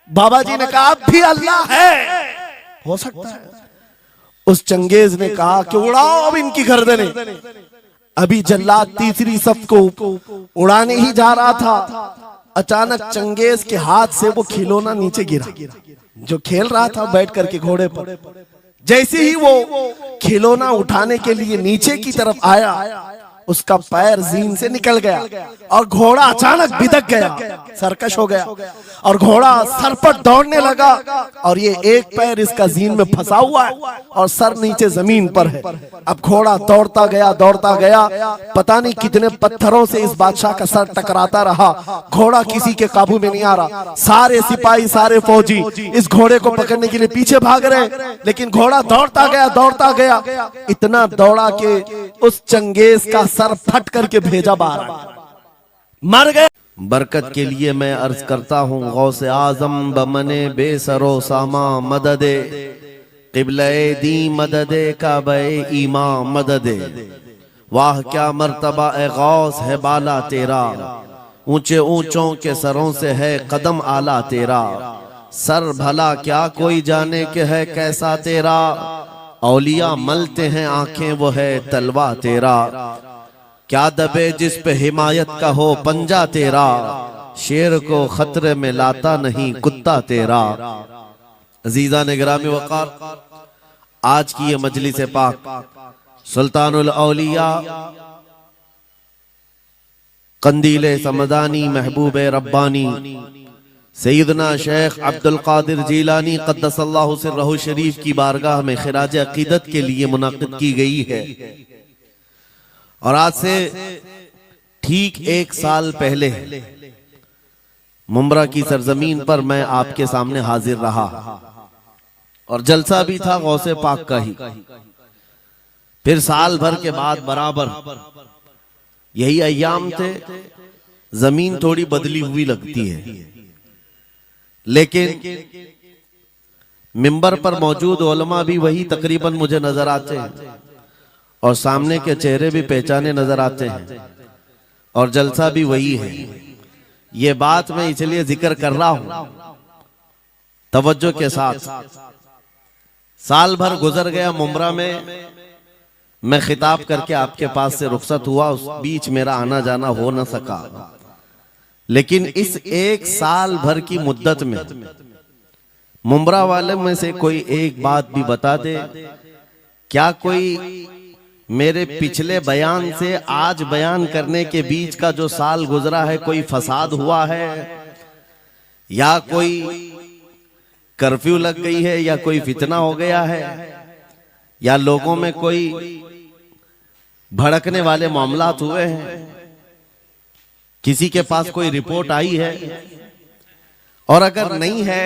बाबा जी ने कहा अब भी अल्लाह है, हो सकता है। उस चंगेज ने कहा कि उड़ाओ अब इनकी गर्दनें। अभी जल्लाद तीसरी सफ को उड़ाने ही जा रहा था, अचानक चंगेज के हाथ से वो खिलौना नीचे गिरा जो खेल रहा था बैठ करके घोड़े पर। जैसे ही वो खिलौना उठाने के लिए नीचे की तरफ आया, उसका पैर जीन से निकल गया और घोड़ा अचानक बिदक गया, सरकश हो गया और घोड़ा सर पर दौड़ने लगा और ये एक पैर इसका जीन में फंसा हुआ है और सर नीचे जमीन पर है। अब घोड़ा दौड़ता गया, पता नहीं कितने पत्थरों से इस बादशाह का सर टकराता रहा। घोड़ा किसी के काबू में नहीं आ रहा। सारे सिपाही, सारे फौजी इस घोड़े को पकड़ने के लिए पीछे भाग रहे, लेकिन घोड़ा दौड़ता गया, इतना दौड़ा कि उस चंगेज का सर फट करके भेजा बाहर, मर गए। बरकत के लिए मैं अर्ज करता हूँ, गौसे आजम बमने बेसरो सामा मददे, क़िबले दी मददे काबे ईमा मददे। वाह क्या मर्तबा ए गौस है बाला तेरा, ऊंचे ऊंचों के सरों से है कदम आला तेरा। सर भला क्या कोई जाने के है कैसा तेरा, औलिया मलते हैं आंखें वो है तलवा तेरा। क्या दबे जिस पे हिमायत का हो पंजा तेरा, शेर को खतरे में लाता नहीं कुत्ता तेरा। अजीजा ने गिरामी वक़ार, आज की ये मजलिस पाक सुल्तानुल औलिया कंदीले समदानी महबूब रब्बानी सैयदना शेख अब्दुल कादिर जीलानी क़द्दसल्लाहु सिर्रहु शरीफ की बारगाह में खिराज अकीदत के लिए मुनाक़िद की गई है। और आज से ठीक 1 साल पहले मुंब्रा की सरजमीन पर मैं आपके सामने हाजिर रहा और जलसा भी था गौसे पाक का ही। फिर साल भर के बाद बराबर यही अय्याम थे, जमीन थोड़ी बदली हुई लगती है, लेकिन मिंबर पर मौजूद उलमा भी वही तकरीबन मुझे नजर आते हैं और सामने के चेहरे भी पहचाने नजर आते हैं और जलसा भी वही है। ये बात मैं इसलिए जिक्र कर रहा हूं तवज्जो के साथ। साल भर गुजर गया मुंब्रा में, मैं खिताब करके आपके पास से रुखसत हुआ, उस बीच मेरा आना जाना हो न सका। लेकिन इस 1 साल भर की मुद्दत में मुंब्रा वाले में से कोई एक बात भी बता दे, क्या कोई मेरे पिछले बयान से आज बयान करने के बीच का जो साल गुजरा है कोई फसाद हुआ है, या कोई कर्फ्यू लग गई है, या कोई फितना हो गया है, या लोगों में कोई भड़कने वाले मामलात हुए हैं, किसी के पास कोई रिपोर्ट आई है? और अगर नहीं है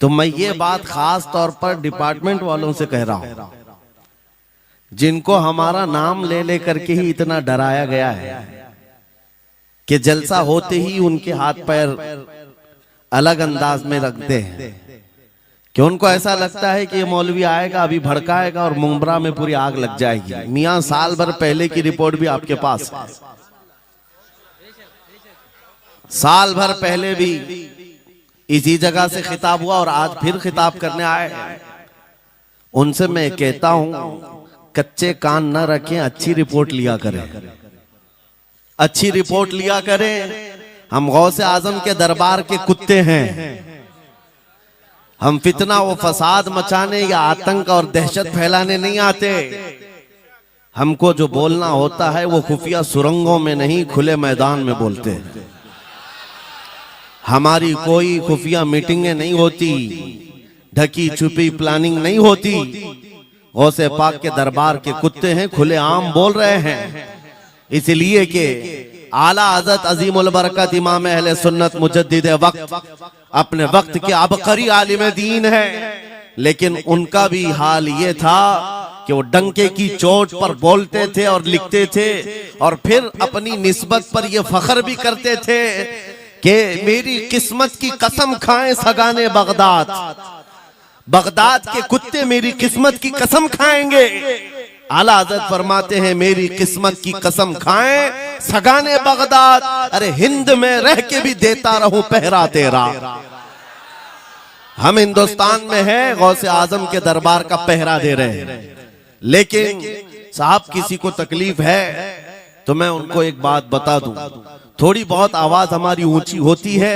तो मैं ये बात खास तौर पर डिपार्टमेंट वालों से कह रहा हूं, जिनको हमारा नाम ले लेकर के ही इतना डराया गया है कि जलसा होते ही उनके हाथ पैर अलग अंदाज में रखते हैं, कि उनको ऐसा लगता है कि ये मौलवी आएगा अभी भड़काएगा और मुंब्रा में पूरी आग लग जाएगी। मियां साल भर पहले की रिपोर्ट भी आपके पास है, साल भर पहले भी इसी जगह से खिताब हुआ और आज फिर खिताब करने आए। उनसे मैं कहता हूं कच्चे कान न रखें, अच्छी रिपोर्ट लिया करें, अच्छी रिपोर्ट लिया करें। हम गौसे आजम के दरबार के कुत्ते हैं, हम फितना व फसाद मचाने या आतंक और दहशत फैलाने नहीं आते। हमको जो बोलना होता है वो खुफिया सुरंगों में नहीं, खुले मैदान में बोलते हैं। हमारी कोई खुफिया मीटिंगें नहीं होती, ढकी छुपी प्लानिंग नहीं होती। गौसे पाक के दरबार के कुत्ते हैं, खुले आम बोल रहे हैं, इसलिए कि आला हज़रत अजीमुल बरकत इमाम अहले सुन्नत मुजद्दिद वक्त अपने वक्त के अबकरी आलिम दीन है। लेकिन उनका भी हाल ये था कि वो डंके की चोट पर बोलते थे और लिखते थे, और फिर अपनी निस्बत पर ये फख्र भी करते थे कि मेरी किस्मत की कसम खाएं सगाने बगदाद, बगदाद के कुत्ते मेरी किस्मत की कसम खाएंगे। आला हज़रत फरमाते हैं मेरी किस्मत की कसम खाएं सगाने बगदाद, अरे हिंद में रह के भी देता रहूं पहरा तेरा। हम हिंदुस्तान में हैं, गौसे आजम के दरबार का पहरा दे रहे हैं, लेकिन साहब किसी को तकलीफ है तो मैं उनको एक बात बता दूं, थोड़ी बहुत आवाज हमारी ऊंची होती है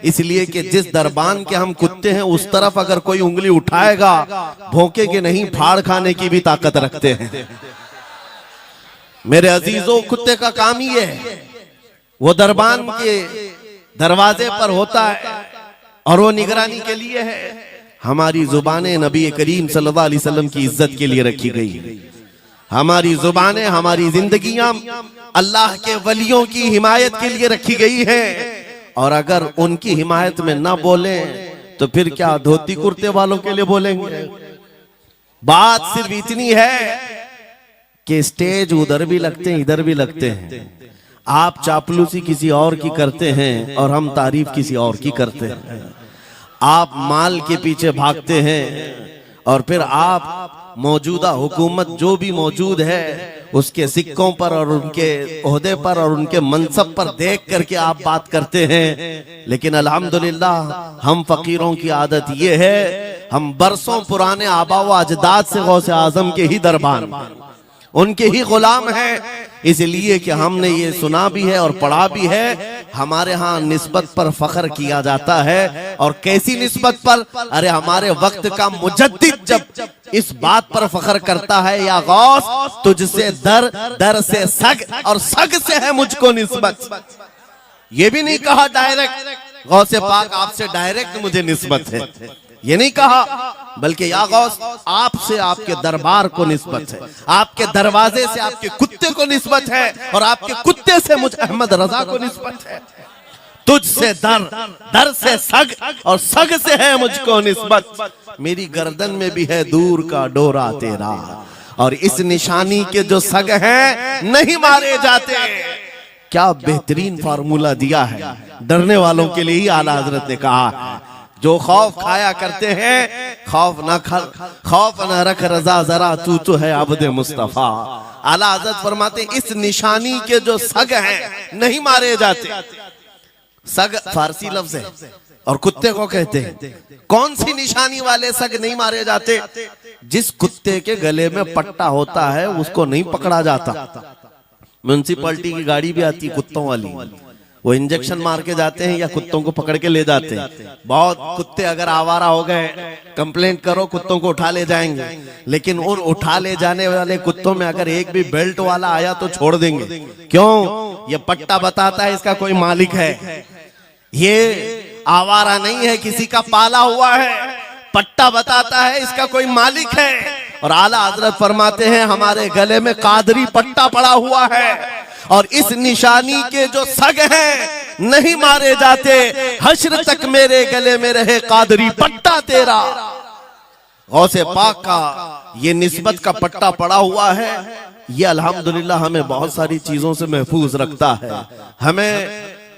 इसलिए कि जिस दरबान के हम कुत्ते हैं उस तरफ अगर कोई उंगली उठाएगा भौंके के नहीं, फाड़ खाने की भी ताकत रखते हैं। मेरे अजीजों, कुत्ते का काम ही है, वो दरबान के दरवाजे पर होता है और वो निगरानी के लिए है। हमारी जुबानें नबी करीम सल्लल्लाहु अलैहि वसल्लम की इज्जत के लिए रखी गई। हमारी जुबानें, हमारी जिंदगियां अल्लाह के वलियों की हिमायत के लिए रखी गई है, और अगर उनकी हिमायत में ना बोले तो फिर क्या धोती कुर्ते वालों के लिए बोलेंगे। बात सिर्फ इतनी है कि स्टेज उधर भी लगते हैं इधर भी लगते हैं, आप चापलूसी किसी और की करते हैं और हम तारीफ किसी और की करते हैं। आप माल के पीछे भागते हैं और फिर आप मौजूदा हुकूमत जो भी मौजूद है उसके सिक्कों पर और उनके ओहदे पर और उनके मनसब पर देख करके आप बात करते हैं। लेकिन अल्हम्दुलिल्लाह हम फकीरों की आदत ये है, हम बरसों पुराने आबा व अजदाद से गौसे आजम के ही दरबान, उनके ही गुलाम हैं, इसलिए कि हमने ये सुना भी है और पढ़ा भी है। हमारे यहाँ निस्बत पर फख्र किया जाता है, और कैसी निस्बत पर? अरे हमारे वक्त का मुजद्दिद जब इस बात पर फख्र करता है, या गौस तुझसे दर, दर से सग और सग से है मुझको निस्बत। ये भी नहीं कहा डायरेक्ट गौसे पाक आपसे डायरेक्ट मुझे निस्बत है, ये नहीं कहा, बल्कि या गौस आपसे आपके दरबार को निस्बत है, आपके दरवाजे से आपके कुत्ते को निस्बत है, और आपके कुत्ते से मुझ अहमद रजा को निस्बत है। तुझसे दर, दर से सग और सग से है मुझको निस्बत। मेरी गर्दन में भी है दूर का डोरा तेरा, और इस निशानी के जो सग हैं नहीं मारे जाते। क्या बेहतरीन फार्मूला दिया है, डरने वालों के लिए ही आला हजरत ने कहा है, जो खौफ खाया करते हैं खौफ न रख रजा जरा, तू तो है अब्दे मुस्तफा। आला हज़रत फरमाते इस निशानी के जो सग हैं नहीं मारे जाते। सग फारसी लफ्ज है और कुत्ते को कहते हैं। कौन सी निशानी वाले सग नहीं मारे जाते? जिस कुत्ते के गले में पट्टा होता है उसको नहीं पकड़ा जाता। म्युनिसिपैलिटी की गाड़ी भी आती है कुत्तों वाली, वो इंजेक्शन मार के जाते हैं या कुत्तों को पकड़ के ले जाते हैं। बहुत कुत्ते अगर आवारा हो गए कंप्लेंट करो, कुत्तों को उठा ले जाएंगे, लेकिन उन उठा ले जाने वाले कुत्तों में अगर एक भी बेल्ट वाला आया तो छोड़ देंगे। क्यों? ये पट्टा बताता है इसका कोई मालिक है, ये आवारा नहीं है, किसी का पाला हुआ है। पट्टा बताता है इसका कोई मालिक है। और आला हजरत फरमाते हैं हमारे गले में कादरी पट्टा पड़ा हुआ है, और इस निशानी के जो सग हैं नहीं मारे जाते। हश्र तक मेरे गले में रहे कादरी पट्टा तेरा। गौसे पाक का ये निस्बत का पट्टा पड़ा हुआ है, ये अल्हम्दुलिल्लाह हमें बहुत सारी चीजों से महफूज रखता है। हमें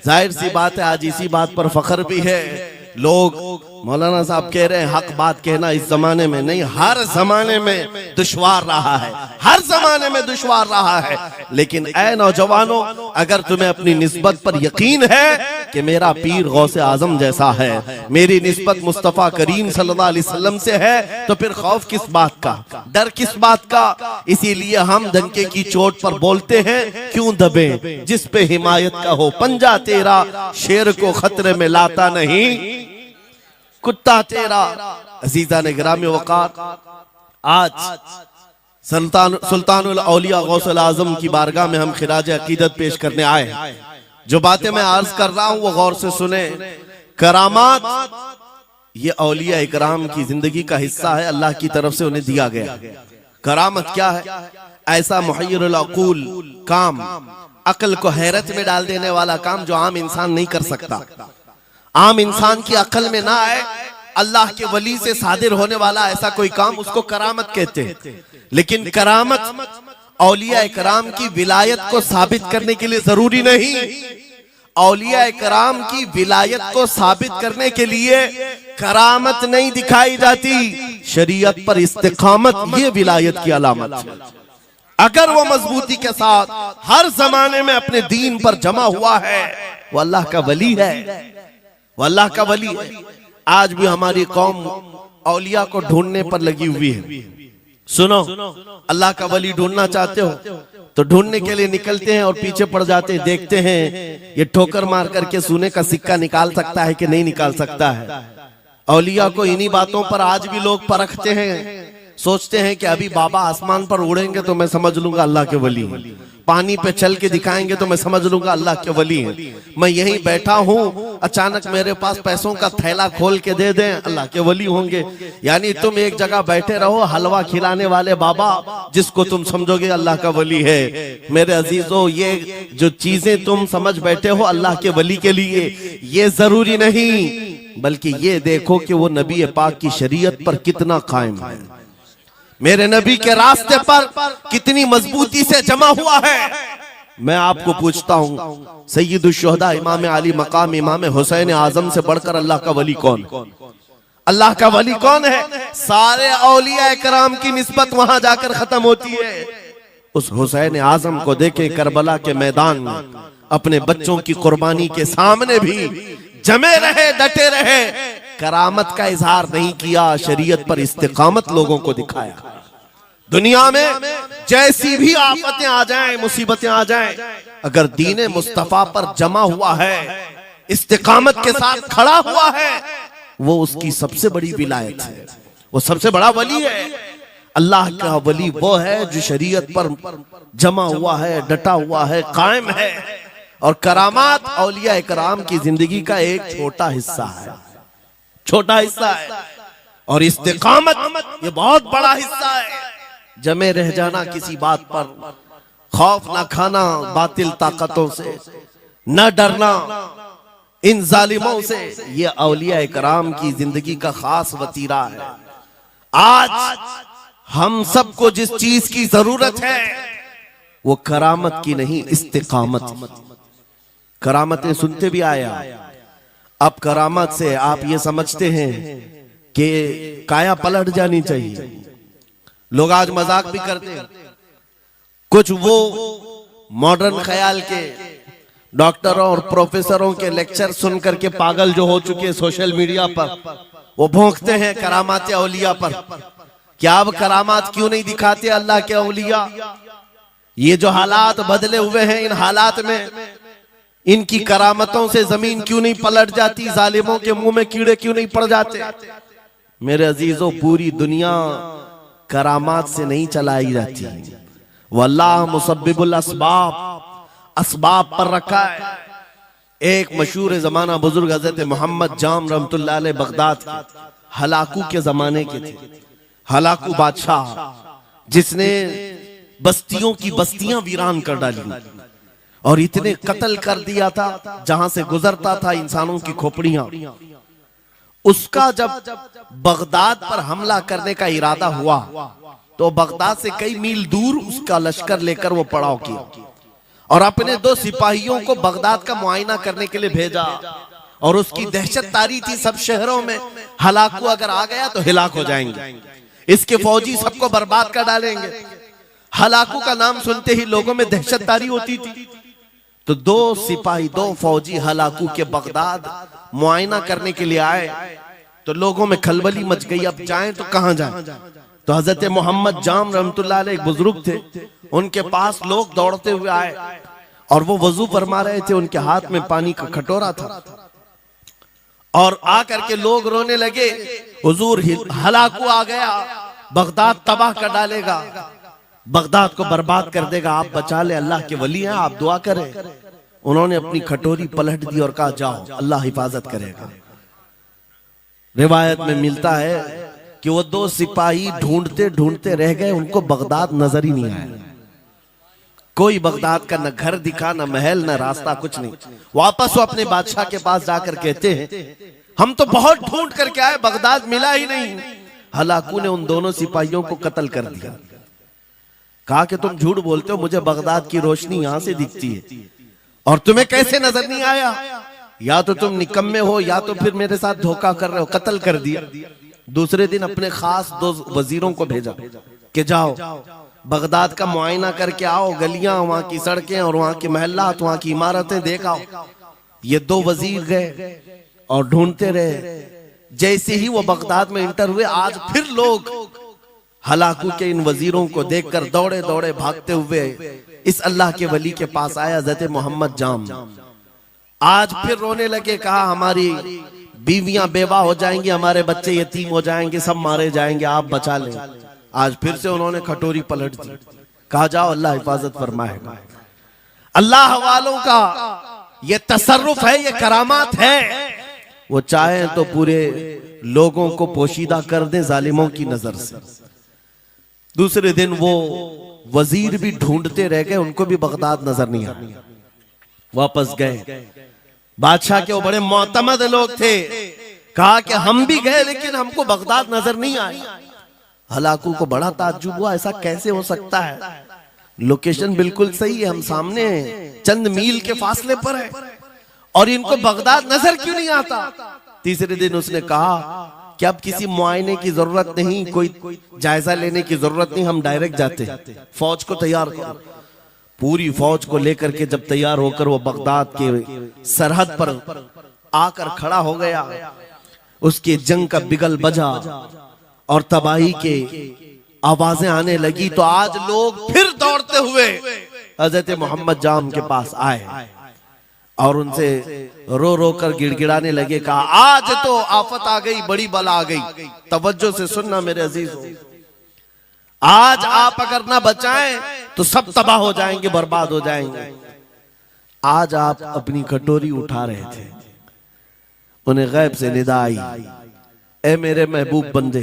जाहिर सी बात है आज इसी बात पर फख्र भी है। लोग मौलाना साहब कह रहे हैं हक बात कहना इस जमाने में नहीं, हर जमाने में दुश्वार रहा है, हर जमाने में दुश्वार रहा है। लेकिन ऐ नौजवानों, अगर तुम्हें अपनी निस्बत पर यकीन है कि मेरा पीर गौसे आजम जैसा है, मेरी निस्बत मुस्तफा करीम सल्लल्लाहु अलैहि वसल्लम से है, तो फिर खौफ किस बात का, डर किस बात का? इसीलिए हम डंके की चोट पर बोलते हैं, क्यों दबे जिस पे हिमायत का हो पंजा तेरा, शेर को खतरे में लाता नहीं कुत्ता तेरा। अजीजा ने गिरामी वक़ार, आज सुल्तानुल औलिया गौसुल आजम की बारगाह में हम खिराज अकीदत पेश करने आए हैं। जो बातें मैं अर्ज कर रहा हूं वो गौर से सुने। करामात ये औलिया इकराम की जिंदगी का हिस्सा है, अल्लाह की तरफ से उन्हें दिया गया। करामत क्या है? ऐसा मुहय्यिरुल अक़ूल काम, अक्ल को हैरत में डाल देने वाला काम जो आम इंसान नहीं कर सकता, आम इंसान की अकल में ना आए। अल्लाह के वली से सादिर होने वाला ऐसा कोई काम, उसको करामत कहते हैं। लेकिन करामत औलिया इकराम की विलायत को साबित करने के लिए जरूरी नहीं। औलिया इकराम की विलायत को साबित करने के लिए करामत नहीं दिखाई जाती, शरीयत पर इस्तिकामत ये विलायत की अलामत है। अगर वो मजबूती के साथ हर जमाने में अपने दीन पर जमा हुआ है, वो अल्लाह का वली है, वो अल्लाह का वली है। आज भी हमारी कौम औलिया को ढूंढने पर लगी हुई है। सुनो, अल्लाह का वली ढूंढना चाहते हो तो ढूंढने के लिए निकलते हैं और पीछे पड़ जाते हैं, देखते हैं ये ठोकर मार करके सोने का सिक्का निकाल सकता है कि नहीं निकाल सकता है। औलिया को इन्हीं बातों पर आज भी लोग परखते हैं, सोचते हैं कि अभी बाबा आसमान पर उड़ेंगे तो मैं समझ लूंगा अल्लाह के वली हैं, पानी पे चल के दिखाएंगे तो मैं समझ लूंगा अल्लाह के वली हैं, मैं यहीं बैठा हूँ अचानक मेरे पास पैसों का थैला खोल के दे दें अल्लाह के वली होंगे। यानी तुम एक जगह बैठे रहो, हलवा खिलाने वाले बाबा जिसको तुम समझोगे अल्लाह का वली है। मेरे अजीजों, ये जो चीजें तुम समझ बैठे हो अल्लाह के वली के लिए, ये जरूरी नहीं, बल्कि ये देखो कि वो नबी पाक की शरीयत पर कितना कायम है, मेरे नबी के रास्ते पर कितनी मजबूती से जमा हुआ है। मैं आपको पूछता हूँ, सैयदुल शुहदा इमाम अली मकाम इमाम हुसैन आजम से बढ़कर अल्लाह का वली कौन? अल्लाह का वली कौन है? सारे औलिया कराम की निस्बत वहां जाकर खत्म होती है। उस हुसैन आजम को देखे करबला के मैदान में अपने बच्चों की कुर्बानी के सामने भी जमे रहे, डटे रहे, करामत का इजहार नहीं किया, शरीयत पर इस्तिकामत लोगों को दिखाया। दुनिया में जैसी भी आफतें आ जाएं, मुसीबतें आ जाएं, अगर दीने मुस्तफा पर जमा हुआ है, इस्तिकामत के साथ खड़ा हुआ है, वो उसकी सबसे बड़ी विलायत है, वो सबसे बड़ा वली है। अल्लाह का वली वो है जो शरीयत पर जमा हुआ है, डटा हुआ है, कायम है। और करामात औलिया इकराम की जिंदगी का एक छोटा हिस्सा है, छोटा हिस्सा है, और इस्तिकामत ये बहुत बड़ा हिस्सा है। जमे रह जाना किसी बात पर, खौफ ना खाना बातिल ताकतों से, न डरना इन जालिमों से, ये औलिया इकराम की जिंदगी का खास वतीरा है। आज हम सबको जिस चीज की जरूरत है वो करामत की नहीं, इस्तिकामत। करामतें सुनते भी आया, अब करामत से आप ये समझते हैं कि काया पलट जानी चाहिए। लोग आज मजाक भी करते हैं, कुछ वो मॉडर्न ख्याल के डॉक्टरों और प्रोफेसरों के लेक्चर सुन करके पागल जो हो चुके सोशल मीडिया पर, वो भौंकते हैं करामात औलिया पर। क्या अब करामात क्यों नहीं दिखाते अल्लाह के औलिया? ये जो हालात बदले हुए हैं, इन हालात में इनकी करामतों से जमीन क्यों नहीं पलट जाती, जालिमों के मुंह में कीड़े क्यों नहीं पड़ जाते? मेरे अजीजों, पूरी दुनिया करामात से नहीं चलाई जाती, वल्लाह मुसब्बिबुल अस्बाब, असबाब पर रखा है। एक मशहूर जमाना बुजुर्ग हजरत मोहम्मद जाम रहमतुल्लाह अलैह बगदाद के हलाकू के जमाने के थे। हलाकू बादशाह जिसने बस्तियों की बस्तियां वीरान कर डाली और इतने कत्ल कर दिया था, जहां से गुजरता था इंसानों की खोपड़ियां। उसका जब बगदाद पर हमला करने का इरादा हुआ तो बगदाद से कई मील दूर उसका लश्कर लेकर वो पड़ाव किया और अपने 2 सिपाहियों को बगदाद का मुआयना करने के लिए भेजा। और उसकी दहशत तारी थी सब शहरों में, हलाकू अगर आ गया तो हिलाक हो जाएंगे, इसके फौजी सबको बर्बाद कर डालेंगे। हलाकू का नाम सुनते ही लोगों में दहशत तारी होती थी। तो 2 सिपाही 2 फौजी हलाकू के बगदाद मुआयना करने के लिए आए तो लोगों में खलबली मच गई, अब जाएं तो कहां जाएं? तो हजरत मोहम्मद जाम रहमतुल्लाह अलैह एक बुजुर्ग थे, उनके पास लोग दौड़ते हुए आए और वो वजू फरमा रहे थे, उनके हाथ में पानी का कटोरा था और आकर के लोग रोने लगे, हुजूर हलाकू आ गया, बगदाद तबाह कर डालेगा, बगदाद को बर्बाद कर देगा, आप बचा ले, अल्लाह के वली हैं, आप दुआ करें। उन्होंने अपनी कटोरी पलट दी और कहा जाओ, अल्लाह हिफाजत करेगा। रिवायत में मिलता है कि वो 2 सिपाही ढूंढते ढूंढते रह गए, उनको बगदाद नजर ही नहीं आया। कोई बगदाद का न घर दिखा, न महल, न रास्ता, कुछ नहीं। वापस वो अपने बादशाह के पास जाकर कहते हैं हम तो बहुत ढूंढ करके आए, बगदाद मिला ही नहीं। हलाकू ने उन दोनों सिपाहियों को कत्ल कर दिया। कहा कि तुम झूठ बोलते हो, मुझे बगदाद की रोशनी यहां से दिखती है और तुम्हें कैसे नजर नहीं आया? या तो तुम निकम्मे हो या तो फिर मेरे साथ धोखा कर रहे हो। कत्ल कर दिया। दूसरे दिन अपने खास 2 वजीरों को भेजा कि जाओ बगदाद का मुआयना करके आओ, गलियां, वहां की सड़कें और वहां की महल्लात, वहां की इमारतें देख आओ। ये 2 वजीर गए और ढूंढते रहे, जैसे ही वो बगदाद में इंटर हुए, आज फिर लोग हलाकू के इन वजीरों को देखकर दौड़े दौड़े भागते हुए इस अल्लाह के वली के पास आया, हज़रत मोहम्मद जाम। आज फिर रोने लगे, कहा हमारी बीवियां बेवा हो जाएंगी, हमारे बच्चे यतीम हो जाएंगे, सब मारे जाएंगे, आप बचा लें। आज फिर से उन्होंने खटोरी पलट दी, कहा जाओ अल्लाह हिफाजत फरमाएगा। अल्लाह वालों का ये तसर्रुफ है, ये करामात है। वो चाहे तो पूरे लोगों को पोशीदा कर दे जालिमों की नजर से। दूसरे दिन वो वजीर भी ढूंढते रह गए, उनको भी बगदाद नजर नहीं आया, वापस गए। बादशाह के वो बड़े मोतमद लोग थे, कहा कि हम भी गए लेकिन हमको बगदाद नजर नहीं आई। हलाकू को बड़ा ताज्जुब हुआ, ऐसा कैसे हो सकता है, लोकेशन बिल्कुल सही है, हम सामने चंद मील के फासले पर है और इनको बगदाद नजर क्यों नहीं आता। तीसरे दिन उसने कहा कि अब किसी मुआयने की जरूरत नहीं, कोई जायजा लेने की जरूरत नहीं, हम डायरेक्ट जाते, फौज को तैयार करो। पूरी फौज को लेकर के जब तैयार होकर वो बगदाद के सरहद पर आकर खड़ा हो गया, उसके जंग का बिगल बजा और तबाही के आवाजें आने लगी, तो आज लोग फिर दौड़ते हुए हजरत मोहम्मद जाम के पास आए और उनसे रो रो कर गिड़गिड़ाने लगे, कहा आज तो आफत आ गई, बड़ी बला आ गई। तवज्जो से सुनना मेरे अजीजों, आज आप अगर ना बचाएं तो सब तबाह हो जाएंगे, बर्बाद हो जाएंगे। आज आप अपनी कटोरी उठा रहे थे, उन्हें गैब से निदा आई, ए मेरे महबूब बंदे,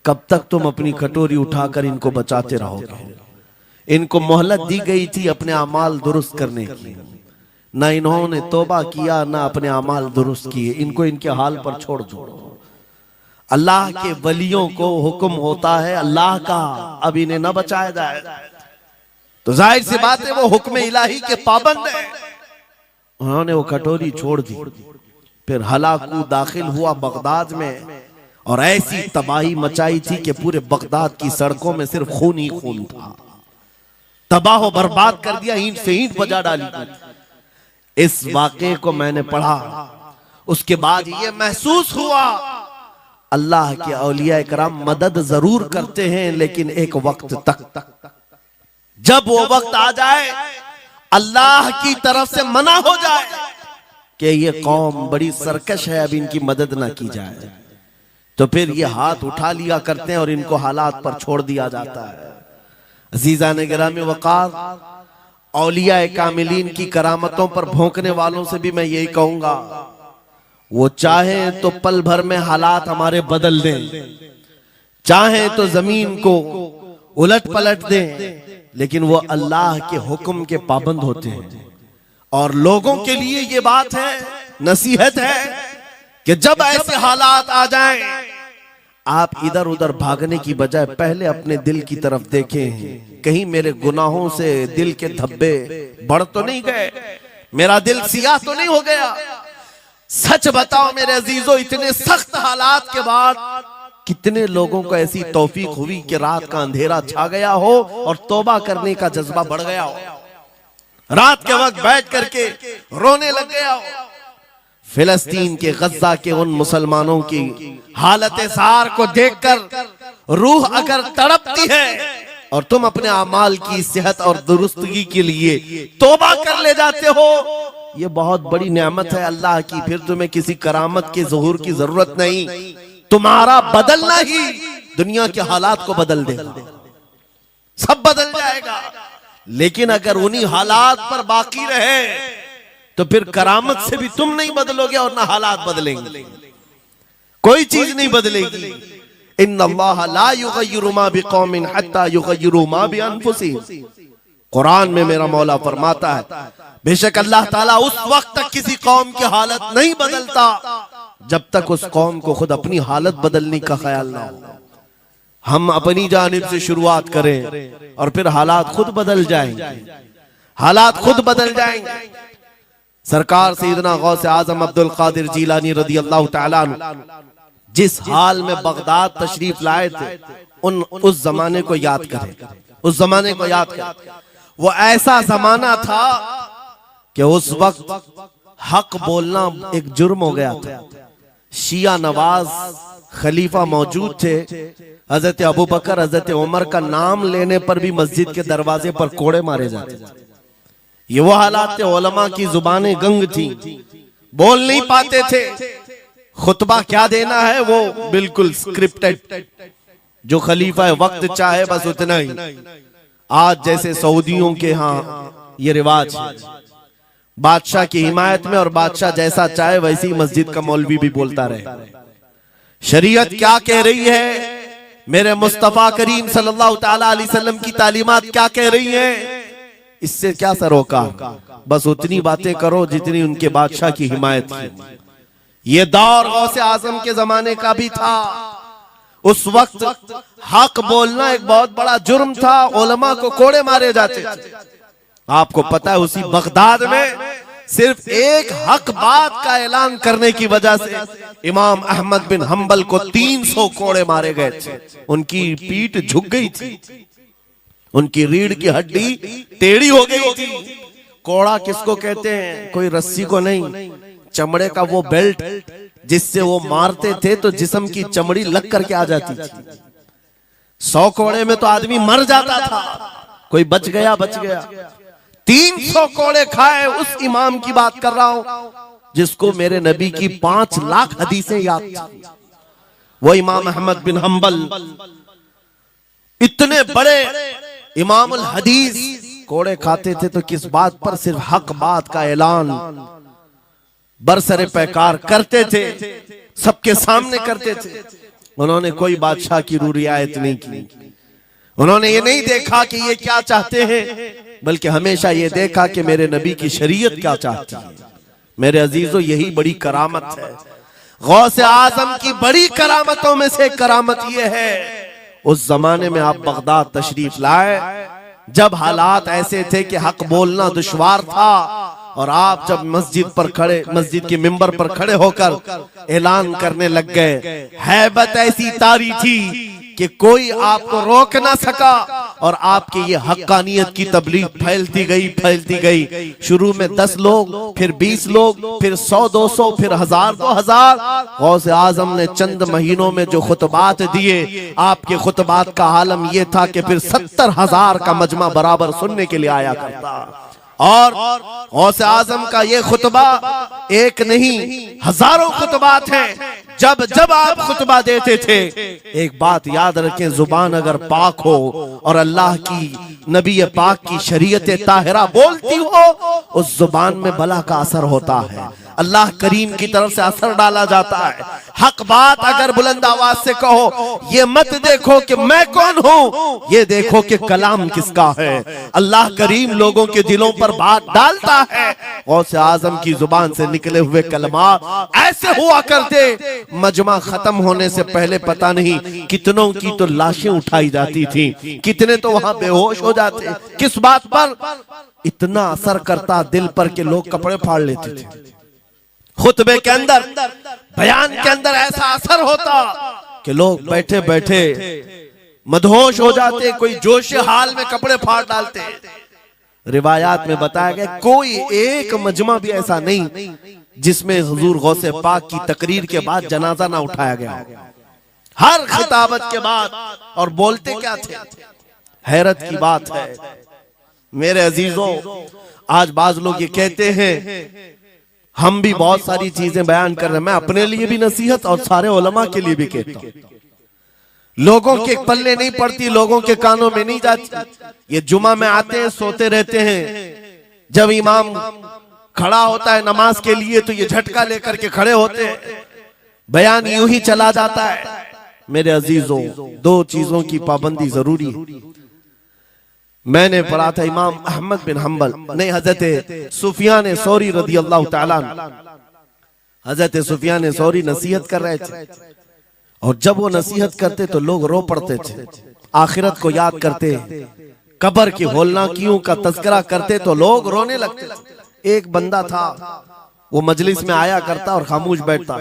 कब तक तुम अपनी कटोरी उठाकर इनको बचाते रहोगे। इनको मोहलत दी गई थी अपने अमाल दुरुस्त करने की, ना इन्होंने तौबा किया ना अपने अमाल दुरुस्त किए, इनको इनके हाल पर छोड़ दो। अल्लाह के वलियों को हुक्म होता है अल्लाह का, अब इन्हें न बचाया जाए तो जाहिर सी बात है वो हुक्म इलाही के पाबंद है। उन्होंने वो कटोरी छोड़ दी। फिर हलाकू दाखिल हुआ बगदाद में और ऐसी तबाही मचाई थी कि पूरे बगदाद की सड़कों में सिर्फ खून ही खून था, तबाह बर्बाद कर दिया, ईंट से ईंट बजा डाली। इस वाक़े को मैंने पढ़ा, उसके बाद ये महसूस हुआ अल्लाह के औलिया कराम मदद जरूर करते हैं, लेकिन एक वक्त तक, जब वो वक्त आ जाए अल्लाह की तरफ से मना हो जाए कि ये कौम बड़ी सरकश है, अब इनकी मदद ना की जाए, तो फिर ये हाथ उठा लिया करते हैं और इनको हालात पर छोड़ दिया जाता है। अजीज़ान गिरामी वक़ार, औलिया कामिलीन की करामतों पर भौंकने वालों से भी मैं यही कहूंगा, वो चाहे तो पल भर में हालात हमारे बदल दें, चाहे तो जमीन को उलट पलट दें, लेकिन वो अल्लाह के हुक्म के पाबंद होते हैं। और लोगों के लिए ये बात है, नसीहत है कि जब ऐसे हालात आ जाएं, आप इधर उधर भागने की बजाय पहले अपने दिल की तरफ देखें, कहीं मेरे गुनाहों से दिल के धब्बे बढ़ तो नहीं गए, मेरा दिल सियाह तो नहीं हो गया। सच बताओ मेरे अजीजों, इतने सख्त हालात के बाद कितने लोगों को ऐसी तौफीक हुई कि रात का अंधेरा छा गया हो और तौबा करने का जज्बा बढ़ गया हो, रात के वक्त बैठ करके रोने लग गया हो। फिलिस्तीन के गज्जा के उन मुसलमानों की हालत सार को देखकर रूह अगर तड़पती है और तुम अपने अमाल की सेहत और दुरुस्तगी के लिए तौबा कर ले जाते हो, ये बहुत बड़ी नेमत है अल्लाह की। फिर तुम्हें किसी करामत के ज़ुहूर की जरूरत नहीं, तुम्हारा बदलना ही दुनिया के हालात को बदल देगा, सब बदल जाएगा। लेकिन अगर उन्हीं हालात पर बाकी रहे तो फिर करामत से भी तुम नहीं बदलोगे और ना हालात बदलेंगे, कोई चीज नहीं बदलेगी। इन्नल्लाह ला युगय्यिरु मा बिकौमिन हत्ता युगय्यिरु मा बिअनफुसिहिम। कुरान में मेरा मौला फरमाता है, बेशक अल्लाह ताला उस वक्त तक किसी कौम की हालत नहीं बदलता जब तक उस कौम को खुद अपनी हालत बदलने का ख्याल ना हो। हम अपनी जानिब से शुरुआत करें और फिर हालात खुद बदल जाएंगे, हालात खुद बदल जाएंगे। सरकार सैयदना गौस आजम अब्दुल कादिर जीलानी रदी अल्लाह तआला अन्हु जिस हाल में बगदाद तशरीफ लाए थे, उस जमाने को याद करें, उस जमाने को याद करें। वो ऐसा जमाना था कि उस वक्त हक बोलना एक जुर्म हो गया था, शिया नवाज खलीफा मौजूद थे। हजरत अबू बकर, हजरत उमर का नाम लेने पर भी मस्जिद के दरवाजे पर कोड़े मारे जाते थे। ये वो हालात थे, उलमा की जुबानें गंग थी, बोल नहीं पाते थे। खुतबा क्या देना है वो बिल्कुल स्क्रिप्टेड, जो खलीफा वक्त चाहे बस उतना ही। आज जैसे सऊदियों के यहाँ ये रिवाज है, बादशाह की हिमायत में, और बादशाह जैसा चाहे वैसी मस्जिद का मौलवी भी बोलता रहे। शरीयत क्या कह रही है, मेरे मुस्तफा करीम सल्लल्लाहु ताला अलैहि वसल्लम की तालीमात क्या कह रही है, इससे क्या सरोकार। बस उतनी बातें करो जितनी उनके बादशाह की हिमायत की। ये दौर गौसे आजम के जमाने का भी था। उस वक्त हक बोलना एक बहुत बड़ा जुर्म था, उलमा को कोड़े मारे जाते थे। आपको पता है उसी बगदाद में सिर्फ एक हक बात का ऐलान करने की वजह से इमाम अहमद बिन हंबल को 300 कोड़े मारे गए थे। उनकी पीठ झुक गई थी, उनकी रीढ़ की हड्डी टेढ़ी हो गई थी। कोड़ा किसको कहते हैं, कोई रस्सी को नहीं, चमड़े का वो बेल्ट जिससे वो मारते थे तो जिस्म की चमड़ी लग करके आ जाती थी। 100 कोड़े में तो आदमी मर जाता था, कोई बच गया बच गया। 300 कोड़े खाए उस इमाम की बात कर रहा हूं जिसको मेरे नबी की 5 लाख हदीसें याद थी। वो इमाम अहमद बिन हंबल इतने बड़े इमामुल हदीस कोड़े खाते थे तो किस बात पर, सिर्फ हक बात का ऐलान बरसरे पैकार करते थे, सबके सामने करते थे। उन्होंने कोई बादशाह की रूह रियायत नहीं की। उन्होंने ये नहीं देखा कि ये क्या चाहते हैं, बल्कि हमेशा ये देखा कि मेरे नबी की शरीयत क्या चाहती है। मेरे अजीजों, यही बड़ी करामत है। गौसे आजम की बड़ी करामतों में से करामत ये है, उस जमाने में आप बगदाद तशरीफ लाए जब हालात ऐसे थे कि हक बोलना दुश्वार था, और आप जब मस्जिद पर खड़े, मस्जिद के मिंबर पर खड़े होकर ऐलान करने लग गए, हैबत ऐसी तारी थी कि कोई आपको रोक ना सका, और आपकी ये हक्कानियत की तबलीग फैलती गई। शुरू में 10 लोग, फिर 20 लोग, फिर 100-200, फिर 1000-2000। गौसे आजम ने चंद महीनों में जो खुतबात दिए, आपके खुतबात का आलम यह था कि फिर 70,000 का मजमा बराबर सुनने के लिए आया करता। और गौसे आजम का ये खुतबा एक नहीं, हजारों खुतबात हैं। जब जब आप खुतबा देते थे, एक बात याद रखें, जुबान अगर पाक हो और अल्लाह की, नबी पाक की शरीयत ताहिरा बोलती हो, उस जुबान में भला का असर होता है, अल्लाह करीम की तरफ से असर डाला जाता है। हक बात अगर बुलंद आवाज से कहो, ये मत देखो कि मैं कौन हूं, ये देखो कि कलाम किसका है। अल्लाह करीम लोगों के दिलों पर बात डालता है। गौसे आजम की जुबान से निकले हुए कलमात ऐसे हुआ करते, मजमा खत्म होने से पहले पता नहीं कितनों की तो लाशें उठाई जाती थी, कितने तो वहां बेहोश हो जाते। किस बात पर? इतना असर करता दिल पर कि लोग कपड़े फाड़ लेते थे। खुतबे के अंदर, बयान के अंदर ऐसा असर होता कि लोग बैठे बैठे मदहोश हो जाते, कोई जोश हाल में कपड़े फाड़ डालते। रिवायात में बताया गया कोई एक मजमा भी ऐसा नहीं जिसमें हुजूर गौसे पाक की तकरीर के बाद जनाजा ना उठाया गया। हर खिताबत के बाद, और बोलते क्या थे, हैरत की बात है मेरे अजीजों। आज बाज लोग ये कहते हैं, हम भी बहुत सारी चीजें बयान कर रहे हैं, मैं अपने लिए भी नसीहत और सारे उलमा के लिए भी कहता हूं। लोगों के पल्ले नहीं पड़ती, लोगों के कानों में नहीं जाती। ये जुमा में आते हैं, सोते रहते हैं, जब इमाम खड़ा होता है नमाज के लिए तो ये झटका लेकर के खड़े होते हैं, बयान यूं ही चला जाता है। मेरे अजीजों, 2 चीजों की पाबंदी जरूरी है। मैंने पढ़ा था इमाम अहमद बिन हंबल नहीं, हजरत सुफियान सौरी रदी अल्लाह ताला, हजरत सुफियान सौरी नसीहत कर रहे थे, और जब वो नसीहत करते तो लोग रो पड़ते थे, आखिरत को याद करते, कब्र की होलनाकियों का तज़किरा करते तो लोग रोने लगते थे। एक बंदा था, वो मजलिस में आया करता और खामोश बैठता,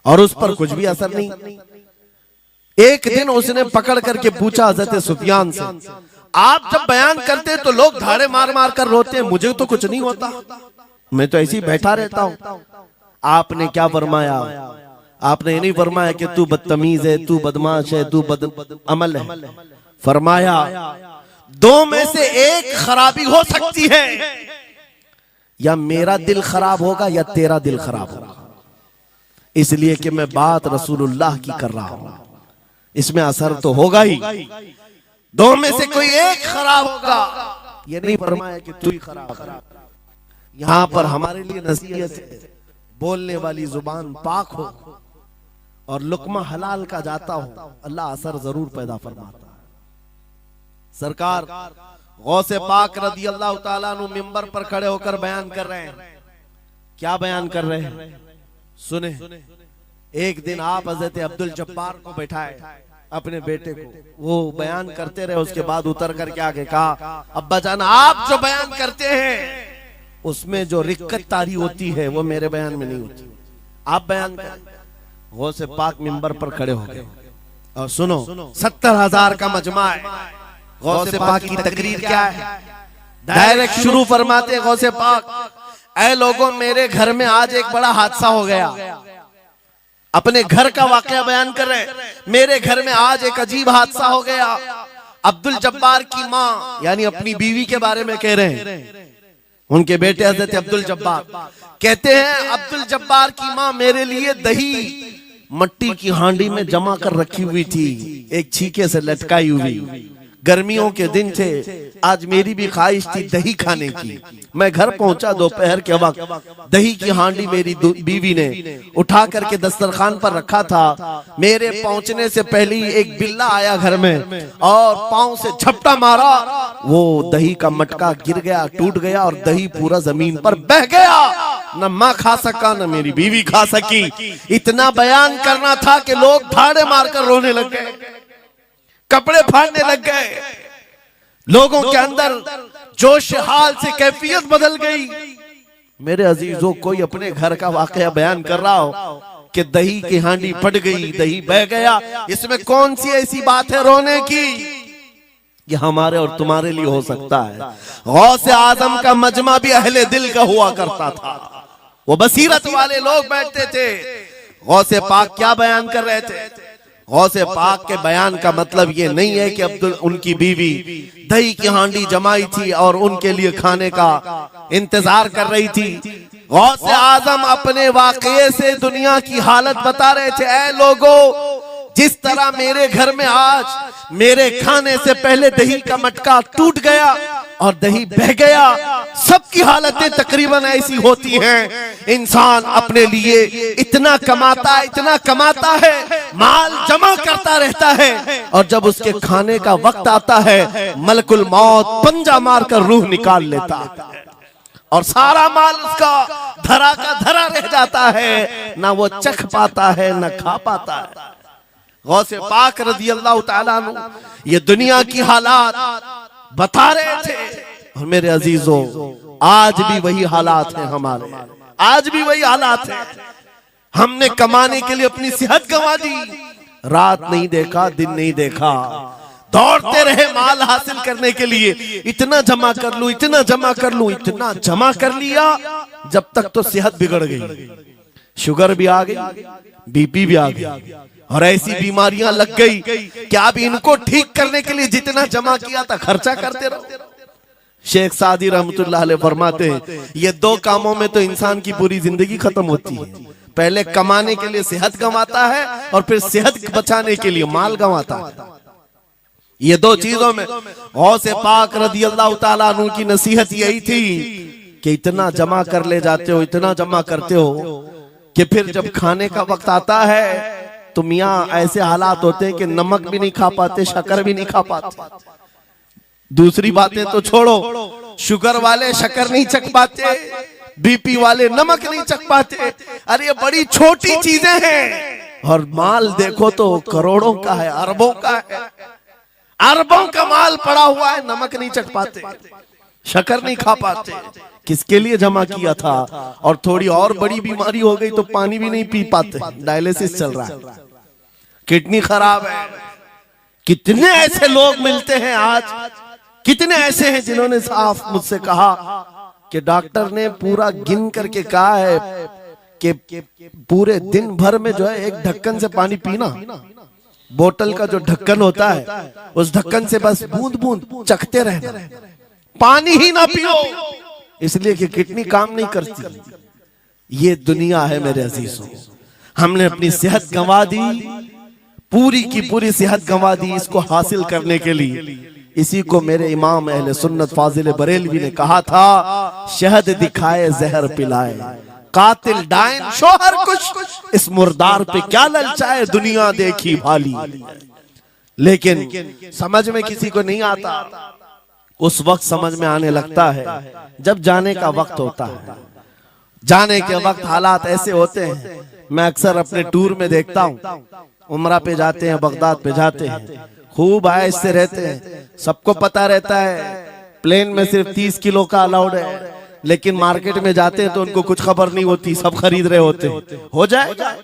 और उस पर कुछ भी असर नहीं। एक दिन उसने पकड़ करके पूछा हजरत सुफियान से, आप जब बयान करते तो लोग धाड़े मार मार कर रोते हैं, मुझे तो कुछ नहीं होता, मैं तो ऐसे ही बैठा रहता हूं। आपने क्या फरमाया? आपने ये नहीं फरमाया कि तू बदतमीज है, तू बदमाश है, तू बद अमल है। फरमाया दो में से एक खराबी हो सकती है, या मेरा दिल खराब होगा या तेरा दिल खराब होगा। इसलिए कि मैं बात रसूलुल्लाह की कर रहा हूं, इसमें असर तो होगा ही। दो में से कोई एक खराब होगा, ये नहीं फरमाया कि तू ही खराब। यहां पर हमारे लिए नसीहत है, बोलने वाली जुबान पाक हो और लुकमा हलाल का जाता हो, अल्लाह असर जरूर पैदा फरमाता है। सरकार गौसे पाक रदी अल्लाह ताला अन्हु मिंबर पर खड़े होकर बयान कर रहे हैं। क्या बयान कर रहे हैं सुने। एक दिन आप हजरत अब्दुल जब्बार को बैठाए, अपने बेटे को, वो बयान करते रहे। उसके बाद उतर कर क्या कहा, अब्बा जान आप जो बयान करते हैं उसमें जो रिक्कत तारी होती है वो मेरे बयान में नहीं होती, आप बयान करें। गौसे पाक मिंबर पर खड़े हो गए और सुनो, 70,000 का मजमा है। गौसे पाक की तकरीर क्या है, डायरेक्ट शुरू फरमाते गौसे पाक, ऐ लोगों मेरे घर में आज एक बड़ा हादसा हो गया। अपने घर का वाकया बयान कर रहे, मेरे घर में आज एक अजीब हादसा हो गया। अब्दुल जब्बार की माँ यानी अपनी बीवी के बारे में कह रहे हैं, उनके बेटे हजरत अब्दुल जब्बार कहते हैं, अब्दुल जब्बार की माँ मेरे लिए दही मट्टी की हांडी में जमा कर रखी हुई थी, एक छीके से लटकाई हुई। गर्मियों के दिन थे, आज मेरी भी ख्वाहिश थी दही खाने की। मैं घर पहुंचा दोपहर के वक्त, दही की हांडी मेरी बीवी ने उठा करके दस्तरखान पर रखा था। मेरे पहुंचने से पहले ही एक बिल्ला आया घर में और पांव से झपटा मारा, वो दही का मटका गिर गया, टूट गया और दही पूरा जमीन पर बह गया। न माँ खा सका न मेरी बीवी खा सकी। इतना बयान करना था कि लोग ठाड़े मारकर रोने लग गए, कपड़े फाड़ने लग गए। लोगों के अंदर जोश हाल से कैफियत बदल गई। मेरे अजीजों, कोई अपने घर का वाकया बयान कर रहा हो कि दही की हांडी फट गई, दही बह गया, इसमें कौन सी ऐसी बात है रोने की? ये हमारे और तुम्हारे लिए हो सकता है। गौसे आजम का मजमा भी अहले दिल का हुआ करता था, वो बसीरत वाले लोग बैठते थे। गौसे पाक क्या बयान कर रहे थे? गौसे पाक के बयान का मतलब ये नहीं है कि अब्दुल उनकी बीवी दही की हांडी जमाई थी और उनके लिए खाने का इंतजार कर रही थी। गौसे आजम अपने वाकये से दुनिया की हालत बता रहे थे, ऐ लोगों, जिस तरह मेरे घर में आज मेरे खाने से पहले दही का मटका टूट गया और दही बह गया, सबकी हालतें तकरीबन ऐसी होती हैं। इंसान अपने लिए इतना कमाता है, माल जमा करता रहता है, और जब उसके खाने का वक्त आता है मलकुल मौत पंजा मारकर रूह निकाल लेता है और सारा माल उसका धरा का धरा रह जाता है, ना वो चख पाता है ना खा पाता है। गौसे पाक रज़ी अल्लाह ताला अन्हु ये दुनिया की हालात बता रहे थे। और मेरे अजीजों, आज भी वही हालात हैं हमारे, आज भी वही हालात हैं। हमने कमाने के लिए अपनी सेहत गंवा दी, रात नहीं देखा, दिन नहीं देखा, दौड़ते रहे माल हासिल करने के लिए। इतना जमा कर लूं, इतना जमा कर लूं, इतना जमा कर लिया, जब तक तो सेहत बिगड़ गई, शुगर भी आ गई, बीपी भी आ गई और ऐसी बीमारियां लग गई कि अब इनको ठीक करने के लिए जितना जमा किया था खर्चा करते रहो। शेख सादी रहमतुल्लाह अलैह फरमाते हैं, ये दो कामों में तो इंसान की पूरी जिंदगी खत्म होती है। पहले कमाने के लिए सेहत गंवाता है और फिर सेहत बचाने के लिए माल गंवाता है। ये दो चीजों में गौसे पाक रज़ी अल्लाह ताला अन्हु की नसीहत यही थी कि इतना जमा कर ले जाते हो, इतना जमा करते हो कि फिर जब खाने का वक्त आता है तो मियाँ ऐसे हालात होते हैं कि नमक भी नहीं खा पाते, शक्कर भी नहीं खा पाते। दूसरी बातें तो छोड़ो, शुगर वाले शक्कर नहीं चख पाते, बीपी वाले नमक नहीं चख पाते। अरे ये बड़ी छोटी चीजें हैं और माल देखो तो करोड़ों का है, अरबों का है, अरबों का माल पड़ा हुआ है, नमक नहीं चख पाते, शक्कर नहीं खा पाते। किसके लिए जमा किया था? और थोड़ी और बड़ी बीमारी हो गई तो पानी भी नहीं पी पाते, डायलिसिस चल रहा है, किडनी खराब है। कितने ऐसे लोग मिलते हैं आज, कितने ऐसे हैं जिन्होंने साफ मुझसे कहा कि डॉक्टर ने पूरा गिन करके कहा है कि पूरे दिन भर में जो है एक ढक्कन से पानी पीना, बोतल का जो ढक्कन होता है उस ढक्कन से बस बूंद बूंद चखते रहना, पानी ही ना पियो, इसलिए कि किडनी काम नहीं करती। ये दुनिया है मेरे अजीजों। हमने अपनी सेहत गंवा दी, पूरी की पूरी सेहत गंवा दी इसको हासिल करने के लिए। इसी को मेरे इमाम अहले सुन्नत फाजिल बरेलवी ने कहा था, शहद दिखाए जहर पिलाए, कातिल डायन शोहर कुछ, इस मुर्दार पे क्या ललचाए, दुनिया देखी भाली। लेकिन समझ में किसी को नहीं आता, उस वक्त समझ में आने लगता है जब जाने का वक्त होता है। जाने के वक्त हालात ऐसे होते हैं, मैं अक्सर अपने टूर में देखता हूँ, उमरा पे जाते हैं, बगदाद पे जाते हैं, खूब आयश से रहते हैं, सबको पता रहता है प्लेन में सिर्फ 30 किलो का अलाउड है, लेकिन मार्केट में जाते हैं तो उनको कुछ खबर नहीं होती, सब खरीद रहे होते हैं। हो जाएगा,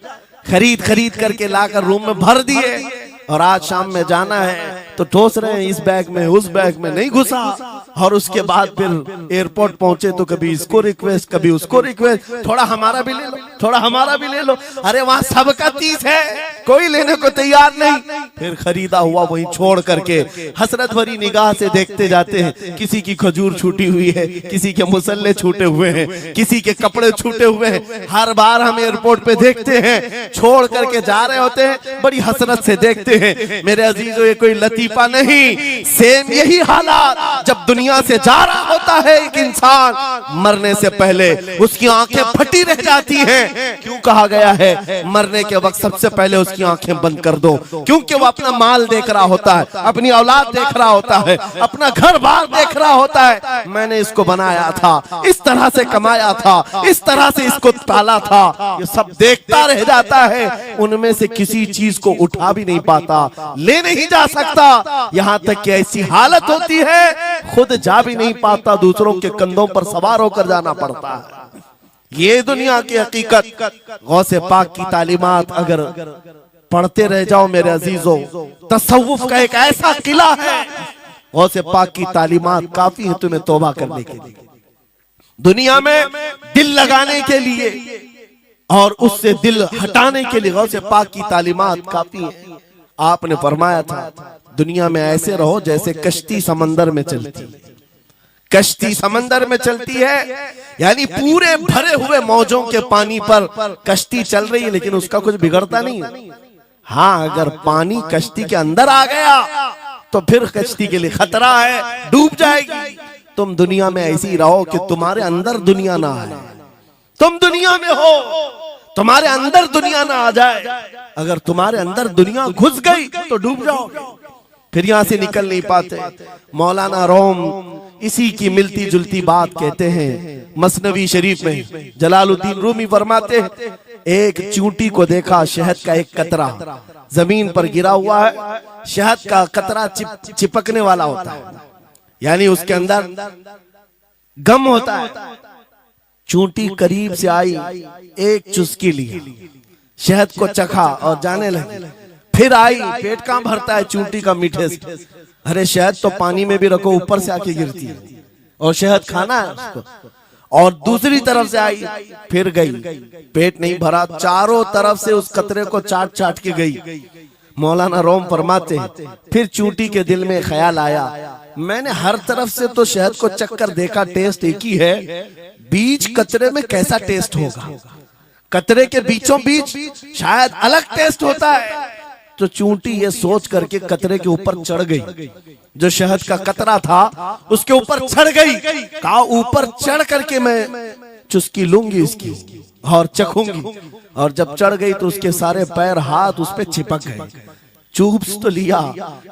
खरीद करके लाकर रूम में भर दिए, और आज शाम में जाना है तो ठोस रहे हैं इस बैग में उस बैग में नहीं घुसा, और उसके बाद फिर एयरपोर्ट पहुंचे तो कभी इसको रिक्वेस्ट कभी उसको रिक्वेस्ट, थोड़ा हमारा भी ले लो, थोड़ा हमारा भी ले लो। अरे वहां सबका 30 है, कोई लेने को तैयार नहीं। फिर खरीदा हुआ वहीं छोड़ करके हसरत भरी निगाह से देखते जाते हैं, किसी की खजूर छूटी हुई है, किसी के मुसल्ले छूटे हुए हैं, किसी के कपड़े छूटे हुए हैं। हर बार हम एयरपोर्ट पे देखते हैं, छोड़ करके जा रहे होते हैं, बड़ी हसरत से देखते हैं। मेरे अजीजों, ये कोई लतीफा नहीं, सेम यही हालात जब दुनिया से जा रहा होता है एक इंसान, मरने से पहले उसकी आंखें फटी रह जाती हैं। क्यों कहा गया है मरने के वक्त सबसे पहले उसकी आंखें बंद कर दो? क्योंकि वो अपना माल देख रहा होता है, अपनी औलाद देख रहा होता है, अपना घर बार देख रहा होता है। मैंने इसको बनाया था, इस तरह से कमाया था, इस तरह से इसको पाला था, ये सब देखता रह जाता है। उनमें से किसी चीज को उठा भी नहीं पाता, ले नहीं जा सकता, यहाँ तक कि ऐसी हालत होती है खुद जा भी नहीं पाता, दूसरों के कंधों पर सवार होकर जाना पड़ता है। ये दुनिया की हकीकत। गौसे पाक की तालीमात अगर पढ़ते रह जाओ मेरे अजीजों, तसव्वुफ का एक ऐसा किला है, गौसे पाक की तालीमात काफी है तुम्हें तौबा करने के लिए, दुनिया में दिल लगाने के लिए और उससे दिल हटाने के लिए। गौसे पाक की तालीमात काफी है। आपने फरमाया था दुनिया में ऐसे रहो जैसे कश्ती समंदर में चलती, कश्ती समंदर में चलती है, यानी पूरे भरे हुए मौजों के पानी पर कश्ती चल रही है, लेकिन उसका कुछ बिगड़ता नहीं है। हाँ, अगर पानी कश्ती के अंदर आ गया तो फिर कश्ती के लिए खतरा है, डूब जाएगी। तुम दुनिया में ऐसी रहो कि तुम्हारे अंदर दुनिया ना आए, तुम दुनिया में हो, तुम्हारे अंदर दुनिया ना आ जाए। अगर तुम्हारे अंदर दुनिया घुस गई तो डूब जाओगे, फिर यहां से निकल नहीं पाते। मौलाना रोम इसी की मिलती जुलती बात कहते हैं मसनवी शरीफ में। जलालुद्दीन रूमी फरमाते हैं, एक चूंटी को देखा, शहद का एक कतरा जमीन पर गिरा हुआ है, शहद का कतरा चिपकने वाला होता है, यानी उसके अंदर गम होता है। चूंटी करीब से आई, एक चुस्की ली, शहद को चखा और जाने लगी। फिर आई, पेट कहां भरता है चूंटी का मीठे से, अरे शहद तो पानी में भी रखो ऊपर से आके गिरती है, और शहद खाना है उसको। और दूसरी तरफ से आई, फिर गई, पेट नहीं भरा, चारों तरफ से उस कतरे को चाट चाट के गई। मौलाना रोम फरमाते हैं, फिर चूंटी के दिल में ख्याल आया, मैंने हर तरफ से तो शहद को चक्कर देखा, टेस्ट एक ही है, बीच कतरे में कैसा टेस्ट होगा, कतरे के बीचों बीच शायद अलग टेस्ट होता है। तो चूंटी ये सोच करके कतरे के ऊपर चढ़ गई, जो शहद का कतरा था उसके ऊपर चढ़ गई। कहा ऊपर चढ़ करके मैं चुस्की लूंगी इसकी और चखूंगी। और जब चढ़ गई तो उसके सारे पैर हाथ उस पे चिपक गए। चूप तो लिया,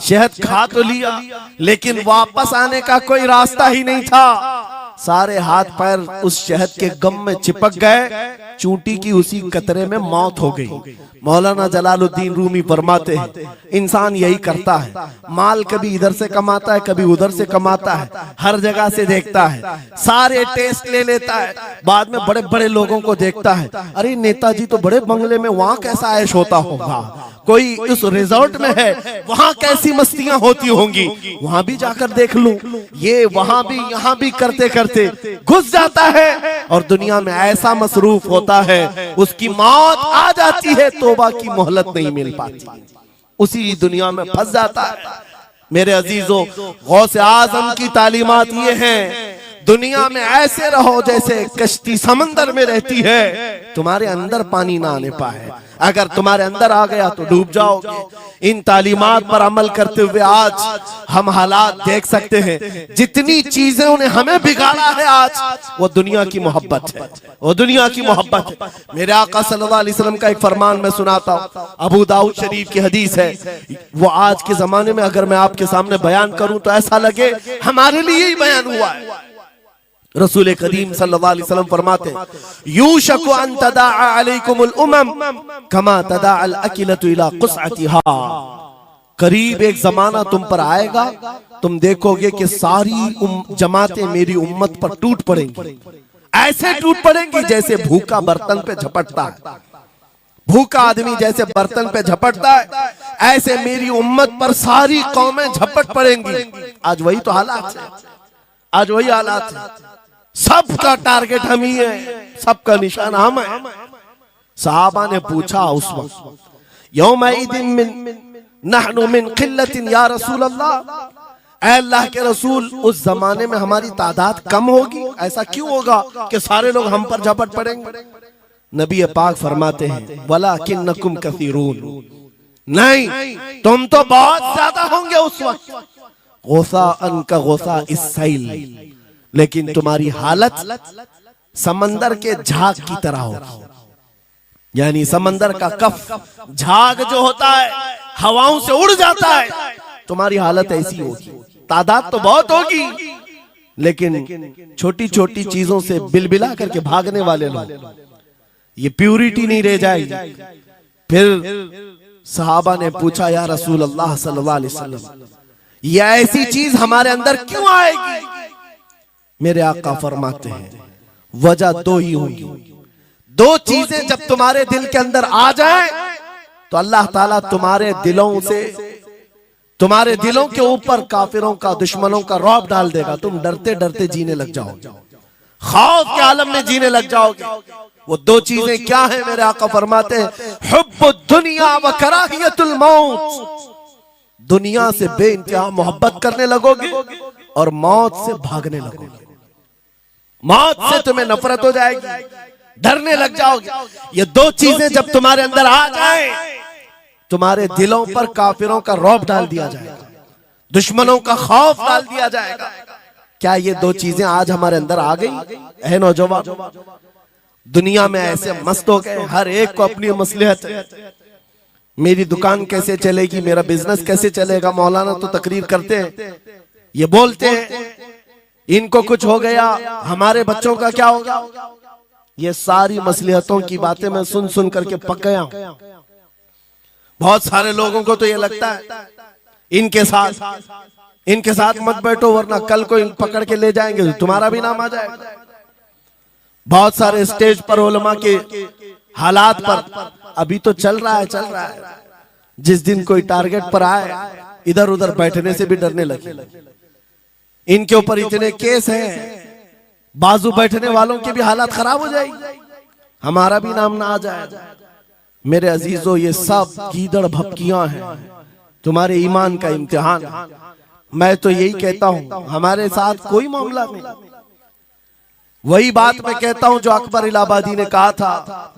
शहद खा तो लिया, लेकिन वापस आने का कोई रास्ता ही नहीं था। सारे हाथ पैर उस शहद के गम में चिपक गए। चूंटी की उसी कतरे में मौत हो गई। मौलाना जलालुद्दीन रूमी फरमाते हैं, इंसान यही करता है, माल कभी इधर से कमाता है, कभी उधर से कमाता है, हर जगह से देखता है, सारे टेस्ट ले लेता है, बाद में बड़े बड़े लोगों को देखता है, अरे नेताजी तो बड़े बंगले में, वहां कैसा ऐश होता होगा, कोई उस रिजॉर्ट में है, वहां कैसी मस्तियां होती होंगी, वहां भी जाकर देख लूं। ये वहां भी यहाँ भी करते करते घुस जाता है और दुनिया में ऐसा मसरूफ होता है, उसकी मौत आ जाती है, तौबा की मोहलत नहीं मिल पाती, उसी दुनिया में फंस जाता है। मेरे अजीजों, गौसे आजम की तालीमात ये हैं, दुनिया में ऐसे रहो जैसे कश्ती समंदर में रहती है, तुम्हारे अंदर पानी ना आने पाए, अगर तुम्हारे अंदर आ गया तो डूब जाओगे। इन तालीमात पर अमल करते हुए आज हम हालात देख सकते हैं, जितनी चीजें ने हमें बिगाड़ा है आज, वो दुनिया की मोहब्बत है, वो दुनिया की मोहब्बत है। मेरे आका सल्लल्लाहु अलैहि वसल्लम का एक फरमान मैं सुनाता हूँ, अबू दाऊद शरीफ की हदीस है, वो आज के जमाने में अगर मैं आपके सामने बयान करूं तो ऐसा लगे हमारे लिए ही बयान हुआ है। रसूल करीम सल्लल्लाहु अलैहि वसल्लम फरमाते हैं, यूशकु अन तदाअ अलैकुमुल उमम कमा तदाअल अकिलतु इला कुसअतिहा। करीब एक जमाना तुम पर आएगा, तुम देखोगे कि सारी जमातें मेरी उम्मत पर टूट पड़ेंगी, ऐसे टूट पड़ेंगी जैसे भूखा बर्तन पे झपटता है, भूखा आदमी जैसे बर्तन पे झपटता है, ऐसे मेरी उम्मत पर सारी कौमें झपट पड़ेंगी। आज वही तो हालात है, आज वही हालात है, सबका टारगेट हम ही है, सबका निशान हम है। सहाबा ने पूछा उस वक्त, यौमइदिन नहनु मिन क़िल्लतिन या रसूल अल्लाह, ऐ अल्लाह के रसूल उस जमाने में हमारी तादाद कम होगी, ऐसा क्यों होगा कि सारे लोग हम पर झपट पड़ेंगे? नबी पाक फरमाते हैं, वलाकिन्नकुम कसीरून, नहीं तुम तो बहुत ज्यादा होंगे उस वक्त, गौसाअन का गौसा इस्सैल, लेकिन तुम्हारी हालत समंदर के झाग की तरह होगी, यानी समंदर का कफ झाग जो होता है हवाओं से उड़ जाता है, तुम्हारी हालत ऐसी होगी। तादाद तो बहुत होगी, लेकिन छोटी छोटी चीजों से बिलबिला करके भागने वाले लोग, ये प्यूरिटी नहीं रह जाएगी। फिर सहाबा ने पूछा, या रसूल अल्लाह सल्लल्लाहु अलैहि वसल्लम, ये ऐसी चीज हमारे अंदर क्यों आएगी? मेरे आका फरमाते हैं, वजह दो ही होगी, दो चीजें जब तुम्हारे दिल के अंदर आ जाए तो अल्लाह ताला तुम्हारे दिलों से, तुम्हारे दिलों के ऊपर काफिरों का, दुश्मनों का रौब डाल देगा, तुम डरते डरते जीने लग जाओगे, खौफ के आलम में जीने लग जाओगे। वो दो चीजें क्या है? मेरे आका फरमाते हैं, हुब्बुद दुनिया व कराहियतुल मौत, दुनिया से बेइंतहा मोहब्बत करने लगोगे और मौत से भागने लगोगे, मौत से तुम्हें नफरत हो जाएगी, डरने लग जाओगे। ये दो चीजें जब तुम्हारे अंदर आ जाए, तुम्हारे दिलों पर काफिरों का रौब डाल दिया जाएगा, दुश्मनों का खौफ डाल दिया जाएगा। क्या ये दो चीजें आज हमारे अंदर आ गई? है नौजवान, दुनिया में ऐसे मस्त हो गए, हर एक को अपनी मसलहत है, मेरी दुकान कैसे चलेगी, मेरा बिजनेस कैसे चलेगा। मौलाना तो तकरीर करते हैं, ये बोलते हैं इनको कुछ हो गया, हमारे बच्चों का क्या होगा। ये सारी मसलहतों की बातें मैं सुन सुन करके पक गया हूं। बहुत सारे लोगों को तो ये लगता है इनके साथ मत बैठो, वरना कल को पकड़ के ले जाएंगे तो तुम्हारा भी नाम आ जाएगा। बहुत सारे स्टेज पर उलमा के हालात पर अभी तो चल रहा है, जिस दिन कोई टारगेट पर आए इधर उधर बैठने से भी डरने लगे। इनके ऊपर इतने केस हैं, बाजू बैठने वालों की भी हालत खराब हो जाएगी, हमारा भी नाम ना आ जाए। मेरे अजीजों, ये सब गीदड़ भपकियां हैं, तुम्हारे ईमान का इम्तिहान। मैं तो यही कहता हूं, हमारे साथ कोई मामला नहीं। वही बात मैं कहता हूं जो अकबर इलाहाबादी ने कहा था,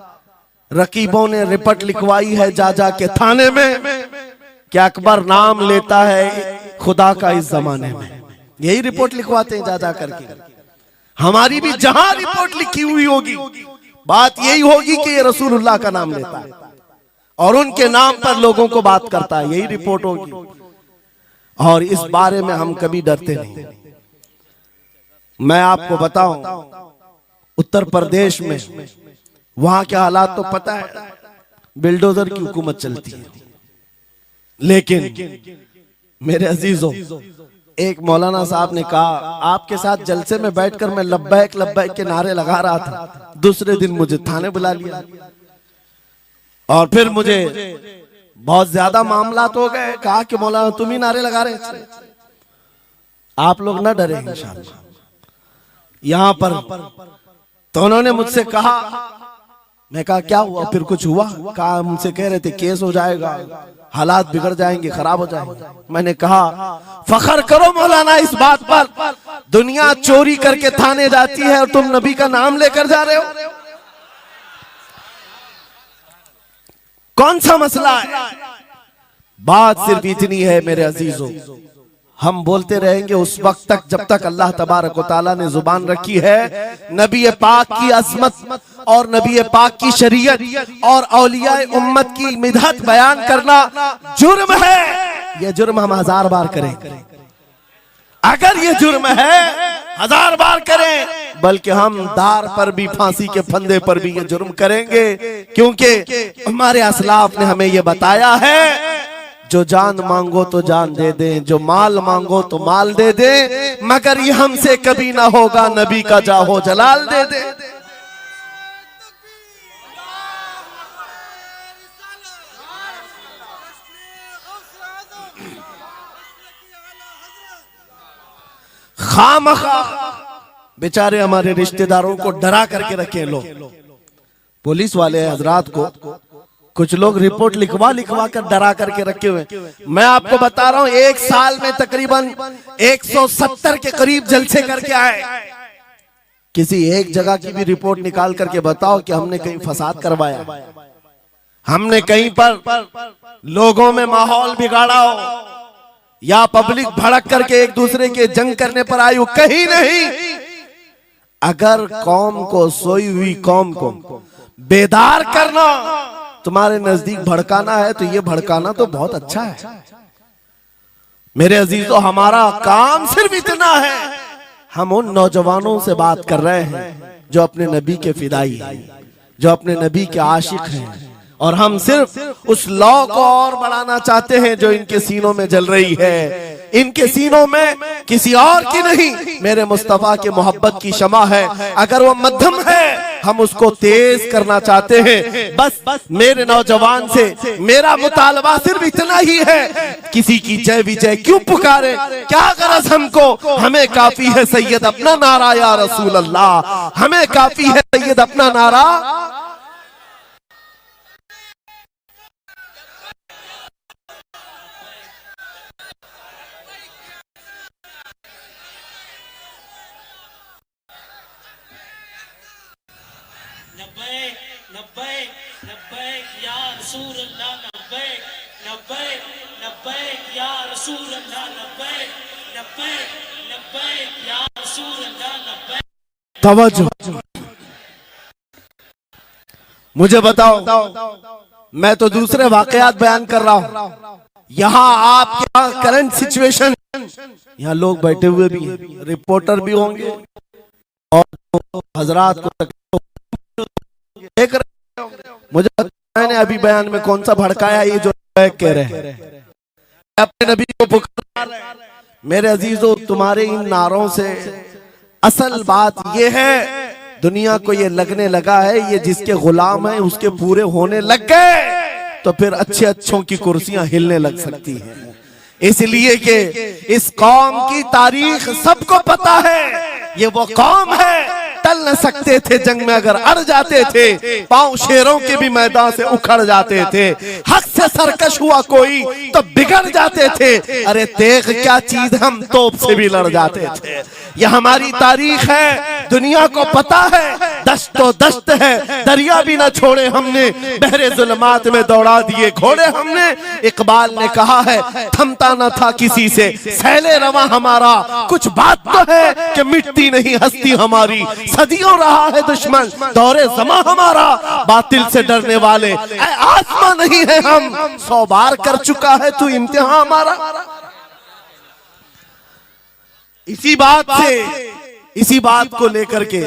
रकीबों ने रिपोर्ट लिखवाई है जा जा के थाने में कि अकबर नाम लेता है खुदा का इस जमाने में। यही रिपोर्ट लिखवाते हैं जा जा करके। हमारी भी जहां रिपोर्ट लिखी हुई होगी, बात यही होगी कि ये रसूलुल्लाह का नाम लेता है और उनके नाम पर लोगों को बात करता है, यही रिपोर्ट होगी। और इस बारे में हम कभी डरते नहीं। मैं आपको बताऊं, उत्तर प्रदेश में वहां के हालात तो पता है, बिल्डोजर की हुकूमत चलती है। लेकिन मेरे अजीजों, एक मौलाना साहब ने कहा, आपके साथ जलसे में बैठकर मैं लब्बैक लब्बैक के नारे लगा रहा था, दूसरे दिन मुझे थाने बुला लिया और फिर मुझे बहुत ज्यादा मामला तो हो गए, कहा कि मौलाना तुम ही नारे लगा रहे थे। आप लोग ना डरे इंशाअल्लाह। यहां पर तो उन्होंने मुझसे कहा, मैं कहा क्या हुआ, फिर कुछ हुआ? कहा मुझसे कह रहे थे केस हो जाएगा, हालात बिगड़ जाएंगे, खराब हो जाएंगे। मैंने कहा फख्र करो मौलाना इस बात पर, दुनिया चोरी करके थाने जाती है और तुम नबी का नाम लेकर जा रहे हो, कौन सा मसला है? बात सिर्फ इतनी है मेरे अजीजों, हम बोलते रहेंगे उस वक्त तक जब तक अल्लाह तबारक व तआला ने जुबान रखी है। नबी पाक की अजमत और नबी पाक की शरीयत और औलियाए उम्मत की मिदहत बयान करना जुर्म है। यह जुर्म हम 1000 बार करें, अगर ये जुर्म है 1000 बार करें, बल्कि हम दार पर भी, फांसी के फंदे पर भी ये जुर्म करेंगे, क्योंकि हमारे असलाफ ने हमें ये बताया है जो जान मांगो तो जान दे दें, जो माल मांगो तो माल दे दें, मगर ये हमसे कभी ना होगा नबी का जाहो जलाल दे दे। खामखा बेचारे हमारे रिश्तेदारों को डरा करके रखे लोग, पुलिस वाले हजरात को कुछ लोग रिपोर्ट लिखवा कर डरा करके रखे हुए। मैं आपको बता रहा हूं, एक साल में तकरीबन 170 के करीब जलसे करके आए। किसी एक जगह की भी रिपोर्ट निकाल करके बताओ कि हमने कहीं फसाद करवाया, हमने कहीं पर लोगों में माहौल बिगाड़ा हो, या पब्लिक भड़क करके एक दूसरे के जंग करने पर आई हो, कहीं नहीं। अगर कौम को, सोई हुई कौम को बेदार करना, तुम्हारे नजदीक भड़काना है, तो ये भड़काना तो बहुत अच्छा है मेरे अजीजों। हमारा काम सिर्फ इतना है, हम उन नौजवानों से बात कर रहे हैं जो अपने नबी के फिदाई हैं, जो अपने नबी के आशिक हैं, और हम सिर्फ उस लौ को और बढ़ाना चाहते हैं जो इनके सीनों में जल रही है। इनके सीनों में किसी और की नहीं, मेरे मुस्तफा के मोहब्बत की शमा है। अगर वो मध्यम है, हम उसको तेज करना चाहते हैं। बस मेरे नौजवान से मेरा मुतालबा सिर्फ इतना ही है, किसी की जय विजय क्यों पुकारे, क्या गरज हमको, हमें काफी है सैयद अपना नारा या रसूल अल्लाह, हमें काफी है सैयद अपना नारा। तवज्जो, मुझे बताओ, मैं तो दूसरे वाकयात बयान कर रहा हूं, यहाँ आपके यहाँ करंट सिचुएशन, यहाँ लोग बैठे हुए भी हैं, रिपोर्टर भी होंगे और हजरात को देख रहे होंगे। मुझे मैंने अभी बयान में कौन सा भड़काया, ये जो कह रहे हैं अपने नबी को पुकार रहे हैं। मेरे अजीजों, तुम्हारे इन नारों से असल बात ये है, दुनिया को ये लगने लगा है ये जिसके गुलाम है उसके पूरे होने लग गए, तो फिर अच्छे अच्छों की कुर्सियां हिलने लग सकती हैं। इसलिए कि इस कौम की तारीख सबको पता है, ये वो कौम है टल न सकते थे जंग में, अगर अड़ जाते थे पांव शेरों के भी मैदान से उखड़ जाते थे, हक से सरकश हुआ कोई तो बिगड़ जाते थे, अरे तेग क्या चीज हम तोप से भी लड़ जाते थे। यह हमारी तारीख है, दुनिया को पता है, दश्त तो दश्त है, दरिया भी न छोड़े हमने, बहरे जुल्मात में दौड़ा दिए घोड़े हमने। इकबाल ने कहा है थमता न था किसी से सैले रवा हमारा, कुछ बात तो है कि मिटती नहीं हस्ती हमारी, सदियों रहा है दुश्मन दौरे जमा हमारा, बातिल से डरने वाले आसमां नहीं है हम, 100 बार कर चुका है तू इम्तिहान हमारा। इसी बात को लेकर के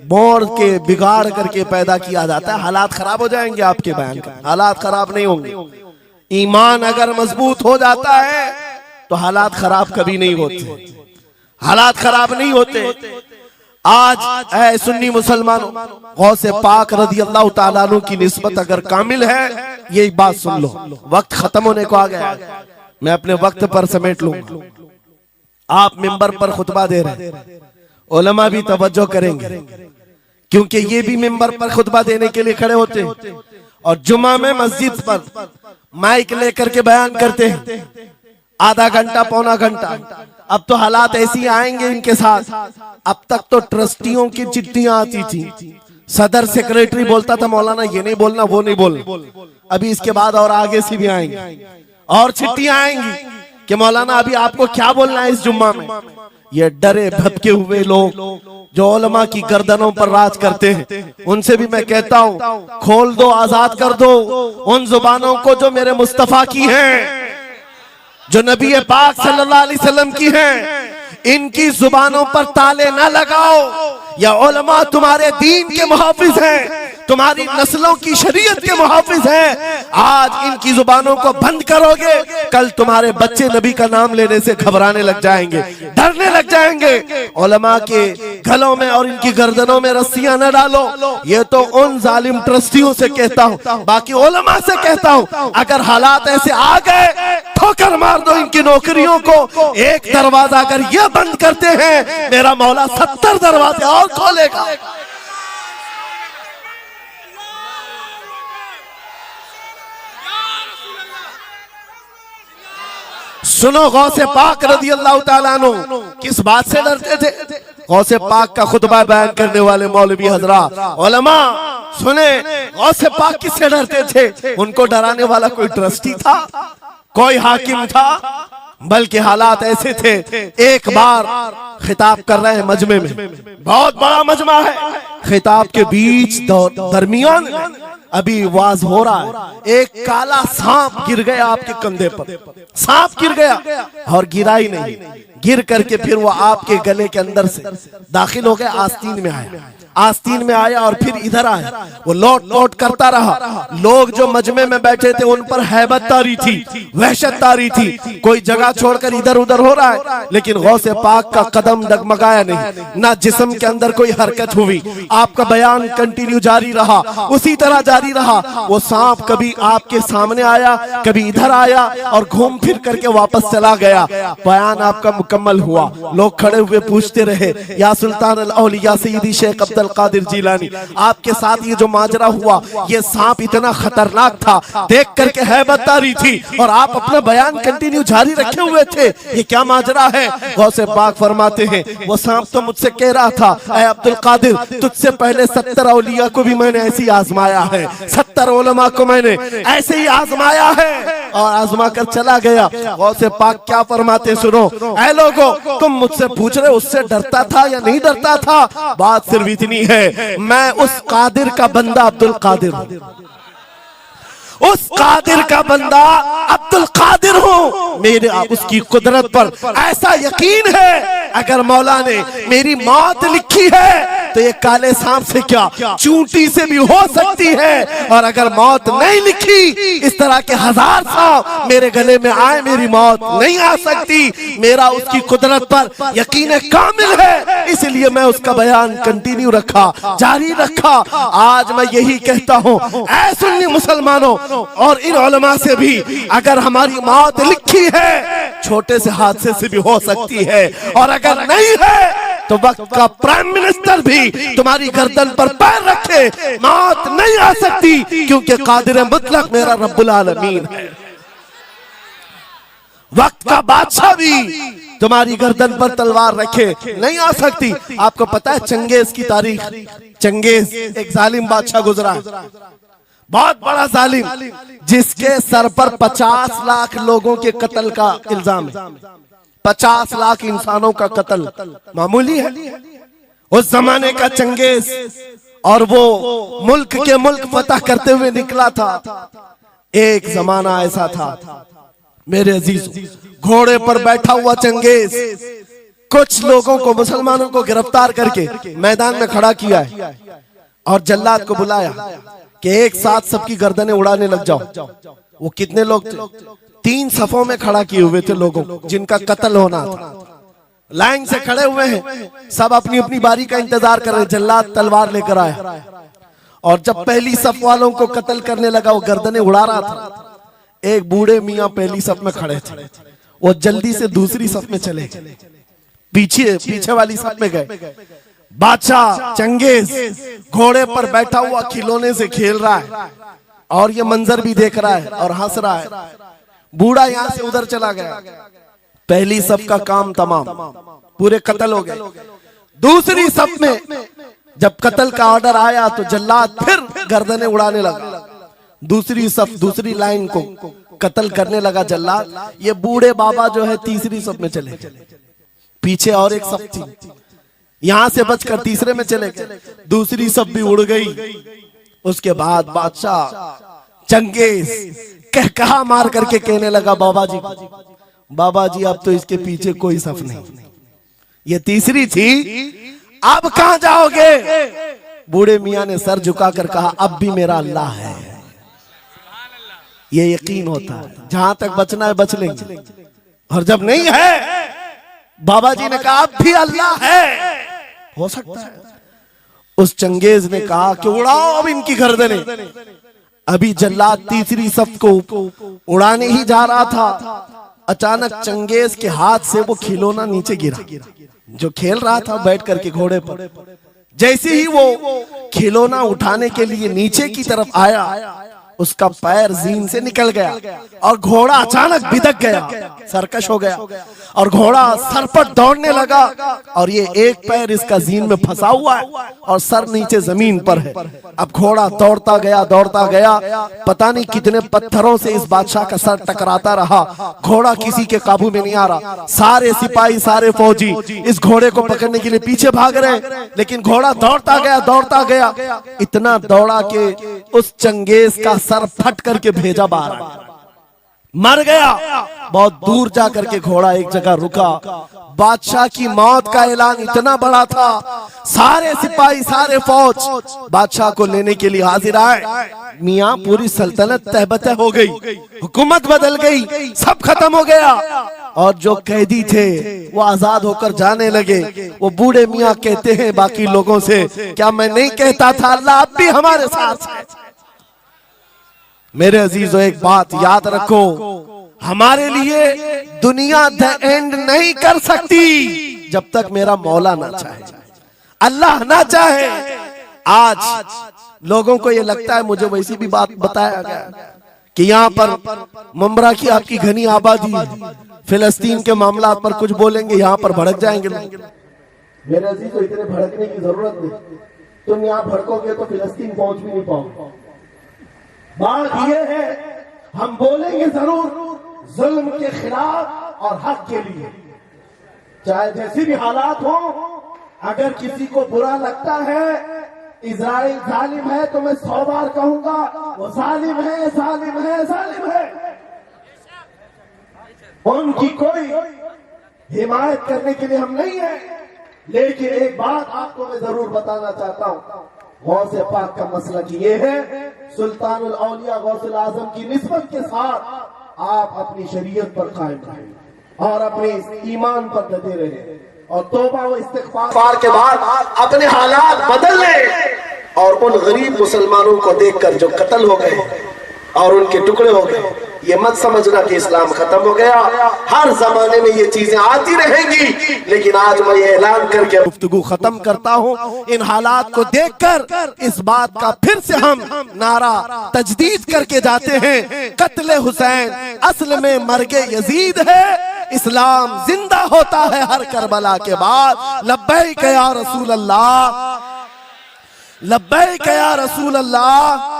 बोर के बिगाड़ करके पैदा किया जाता है। हालात खराब हो जाएंगे आपके बयान का, हालात खराब नहीं होंगे। ईमान अगर मजबूत हो जाता है तो हालात खराब कभी नहीं होते, हालात खराब नहीं होते। आज ऐ सुन्नी मुसलमानों, गौसे पाक रज़ी अल्लाह ताला अन्हु की निस्बत अगर कामिल है, यही बात सुन लो। वक्त खत्म होने को आ गया, मैं अपने वक्त पर समेट लूंगा। आप मिंबर पर खुतबा दे रहे हैं, उलमा भी तवज्जो करेंगे, क्योंकि ये भी मिंबर पर खुतबा देने के लिए खड़े होते हैं और जुमा में मस्जिद पर माइक लेकर के बयान करते हैं आधा घंटा पौना घंटा। अब तो हालात ऐसी आएंगे इनके साथ। अब तक तो ट्रस्टियों की चिट्ठियां आती थी, सदर सेक्रेटरी बोलता था मौलाना ये नहीं बोलना वो नहीं बोलना। अभी इसके बाद और आगे से भी आएंगे और चिट्ठियां आएंगी कि मौलाना अभी आपको क्या बोलना है इस जुम्मा में। ये डरे भटके हुए लोग जो उलमा की गर्दनों पर राज करते हैं, उनसे भी मैं कहता हूं, खोल दो, आजाद कर दो उन जुबानों को जो मेरे मुस्तफा की हैं, जो नबी पाक सल्लल्लाहु अलैहि वसल्लम की हैं। इनकी जुबानों पर ताले ना लगाओ। या उलमा तुम्हारे दीन के मुहाफिज हैं, तुम्हारी नस्लों की शरीयत के मुहाफिज हैं। आज इनकी जुबानों को बंद करोगे, कल तुम्हारे बच्चे नबी का नाम लेने से घबराने लग जाएंगे, डरने लग जाएंगे। उलमा के गलों में और इनकी गर्दनों में रस्सियां न डालो। ये तो उन जालिम ट्रस्टियों से कहता हूं, बाकी उलमा से कहता हूं, अगर हालात ऐसे आ गए ठोकर मार दो इनकी नौकरियों को। एक दरवाजा अगर ये बंद करते हैं, मेरा मौला 70 दरवाजे और खोलेगा। सुनो, गौसे पाक रज़ी अल्लाह ताला अन्हु किस बात से डरते थे? गौसे पाक का खुतबा बयान करने वाले मौलवी हजरात, उलमा सुने, गौसे पाक किससे डरते थे? उनको डराने वाला कोई ट्रस्टी था, कोई हाकिम था? बल्कि हालात ऐसे थे, एक बार खिताब कर रहे हैं मजमे में, बहुत बड़ा मजमा है, खिताब के बीच दरमियान अभी वाज हो रहा है, एक काला सांप गिर गया आपके कंधे पर। सांप गिर गया और गिरा ही नहीं, गिर करके फिर वो आपके गले के अंदर से दाखिल हो गया, आस्तीन में आया, आस्तीन में आया और फिर इधर आया। वो लौट लौट करता रहा। लोग जो मजमे में बैठे थे उन पर हैबत तारी थी, वहशत तारी थी, कोई जगह छोड़कर इधर उधर हो रहा है, लेकिन गौसे पाक का कदम डगमगाया नहीं, ना जिस्म के अंदर कोई हरकत हुई। आपका बयान कंटिन्यू जारी रहा, उसी तरह जारी रहा। वो सांप कभी आपके सामने आया, कभी इधर आया और घूम फिर करके वापस चला गया। बयान आपका मुकम्मल हुआ। लोग खड़े हुए पूछते रहे, या सुल्तान अल औलिया सय्यदी शेख अब्दुल कादिर जिलानी, आपके साथ ये जो माजरा हुआ, ये सांप इतना खतरनाक था, देख करके हैबत तारी थी और आप अपना बयान कंटिन्यू जारी रखे हुए थे, ये क्या माजरा है? गौसे पाक फरमाते हैं, वो सांप तो मुझसे कह रहा था, ऐ अब्दुल कादिर, तुझसे पहले 70 औलिया को भी मैंने ऐसे ही आजमाया है, 70 उलमा को मैंने ऐसे ही आजमाया है और आजमा कर चला गया। गौसे पाक क्या फरमाते सुनो, ऐ लोगों, तुम मुझसे पूछ रहे उससे डरता था या नहीं डरता था? बात सिर्फ इतनी है, मैं उस कादिर का बंदा अब्दुल कादिर हूं, उस कादिर का बंदा अब्दुल कादिर हूं। मेरे उसकी कुदरत पर ऐसा यकीन है, अगर मौला ने मेरी मौत लिखी है तो ये काले सांप से क्या, चूंटी से भी हो सकती है। और अगर मौत नहीं लिखी, इस तरह के 1000 सांप मेरे गले में आए, मेरी मौत नहीं आ सकती। मेरा उसकी कुदरत पर यकीन कामिल है, इसलिए मैं उसका बयान कंटिन्यू रखा, जारी रखा। आज मैं यही कहता हूं, ऐ सुन्नी मुसलमानों और इन उलमा से भी, अगर हमारी मौत लिखी है, छोटे से हादसे से भी हो सकती है, और अगर नहीं है तो वक्त का प्राइम मिनिस्टर भी तुम्हारी गर्दन पर पैर रखे, मौत नहीं आ सकती, क्योंकि कादिर मुतलक मेरा रब्बुल आलमीन है। वक्त का बादशाह भी तुम्हारी गर्दन पर तलवार रखे, नहीं आ सकती। आपको पता है चंगेज की तारीख? चंगेज एक जालिम बादशाह गुजरा, बहुत बड़ा जालिम, जिसके सर पर 50 लाख लोगों के कत्ल का इल्जाम है। 50 लाख इंसानों का कत्ल मामूली है? उस जमाने का चंगेज, और वो मुल्क के मुल्क फतह करते हुए निकला था। एक जमाना ऐसा था मेरे अजीज, घोड़े पर बैठा हुआ चंगेज कुछ लोगों को, मुसलमानों को गिरफ्तार करके मैदान में खड़ा किया है और जल्लाद को बुलाया कि एक साथ सबकी गर्दनें उड़ाने लग जाओ। वो कितने लोग थे? 3 सफों में खड़ा किए हुए थे लोगों को जिनका कत्ल होना था। लाइन से खड़े हुए हैं, सब अपनी अपनी बारी का इंतजार कर रहे हैं। जल्लाद तलवार लेकर आया और जब पहली सफ वालों को कत्ल करने लगा, वो गर्दनें उड़ा रहा था। एक बूढ़े मियाँ पहली सफ में खड़े थे, वो जल्दी से दूसरी सफ में चले, पीछे वाली सफ में गए। बादशाह चंगेज घोड़े पर बैठा हुआ खिलौने से खेल रहा है और ये मंजर भी देख रहा है और हंस रहा है। बूढ़ा यहाँ से उधर चला गया, पहली सफ का काम तमाम, पूरे कत्ल हो गए। दूसरी सफ में जब कत्ल का ऑर्डर आया तो जल्लाद फिर गर्दनें उड़ाने लगा। दूसरी सफ, दूसरी लाइन को कत्ल करने लगा जल्लाद। ये बूढ़े बाबा जो है तीसरी सफ में चले, पीछे और एक सफ थी, यहां से बचकर तीसरे में चले गए। दूसरी सफ भी उड़ गई। उसके बाद बादशाह चंगेज कहा मार करके कहने लगा, बाबा जी अब तो इसके पीछे कोई सफ नहीं, ये तीसरी थी, अब कहां जाओगे? बूढ़े मियां ने सर झुकाकर कहा, अब भी मेरा अल्लाह है। ये यकीन होता है, जहां तक बचना है बच लेंगे, और जब नहीं है, बाबा जी ने कहा अब भी अल्लाह है। हो सकता है उस चंगेज ने कहा कि उड़ाओ अब इनकी गर्दनें। अभी जल्लाद तीसरी सफ को उड़ाने ही जा रहा था, अचानक चंगेज के हाथ से वो खिलौना नीचे गिरा, जो खेल रहा था बैठ करके घोड़े पर। जैसे ही वो खिलौना उठाने के लिए नीचे की तरफ आया, उसका पैर जीन से निकल गया और घोड़ा अचानक बिदक गया, सरकश हो गया और घोड़ा सर पर दौड़ने लगा। और ये एक पैर इसका जीन में फंसा हुआ है और सर नीचे जमीन पर है। अब घोड़ा दौड़ता गया, पता नहीं कितने पत्थरों से इस बादशाह का सर टकराता रहा। घोड़ा किसी के काबू में नहीं आ रहा। सारे सिपाही, सारे फौजी इस घोड़े को पकड़ने के लिए पीछे भाग रहे, लेकिन घोड़ा दौड़ता गया, इतना दौड़ा कि उस चंगेज का सर फट करके भेजा बाहर, मर गया। बहुत दूर जाकर के घोड़ा एक जगह रुका। बादशाह की मौत का ऐलान इतना बड़ा था, सारे सिपाही, सारे फौज बादशाह को लेने के लिए हाजिर आए। मियां पूरी सल्तनत तहबतह हो गई, हुकूमत बदल गई, सब खत्म हो गया। और जो कैदी थे वो आजाद होकर जाने लगे। वो बूढ़े मियां कहते हैं बाकी लोगों से, क्या मैं नहीं कहता था अल्लाह अब भी हमारे साथ है? मेरे अजीजों, एक बात याद रखो, हमारे लिए दुनिया द एंड नहीं कर सकती जब तक मेरा मौला ना चाहे, अल्लाह ना चाहे। आज लोगों को ये लगता है, मुझे वैसी भी बात बताया गया कि यहाँ पर मुमरा की आपकी घनी आबादी, फिलिस्तीन के मामला पर कुछ बोलेंगे यहाँ पर भड़क जाएंगे। मेरे अजीजों, इतने भड़कने की जरूरत नहीं, तुम यहाँ भड़कोगे तो फिलिस्तीन पहुंच भी नहीं पाओगे। बात यह है, हम बोलेंगे जरूर जुल्म के खिलाफ और हक के लिए, चाहे जैसी भी हालात हो। अगर किसी को बुरा लगता है इजराइल जालिम है, तो मैं 100 बार कहूंगा वो जालिम है, जालिम है, जालिम है। उनकी कोई हिमायत करने के लिए हम नहीं है, लेकिन एक बात आपको मैं जरूर बताना चाहता हूं, गौसे पाक का मसला कि ये है, सुल्तानुल औलिया गौसुल आजम की निस्बत के साथ आप अपनी शरीयत पर कायम रहें और अपने ईमान पर डटे रहें और तौबा व इस्तिग़फ़ार के बाद अपने हालात बदल लें। और उन गरीब मुसलमानों को देखकर जो कत्ल हो गए और उनके टुकड़े हो गए, ये मत समझना कि इस्लाम खत्म हो गया। हर जमाने में ये चीजें आती रहेंगी, लेकिन आज मैं ये ऐलान करके गुफ्तगू खत्म करता हूँ। इन हालात को देखकर इस बात का फिर से हम नारा तजदीद करके जाते हैं, कत्ले हुसैन असल में मर्गे यजीद है, इस्लाम जिंदा होता है हर करबला के बाद। लब्बैक या रसूल अल्लाह, लब्बैक या रसूल अल्लाह।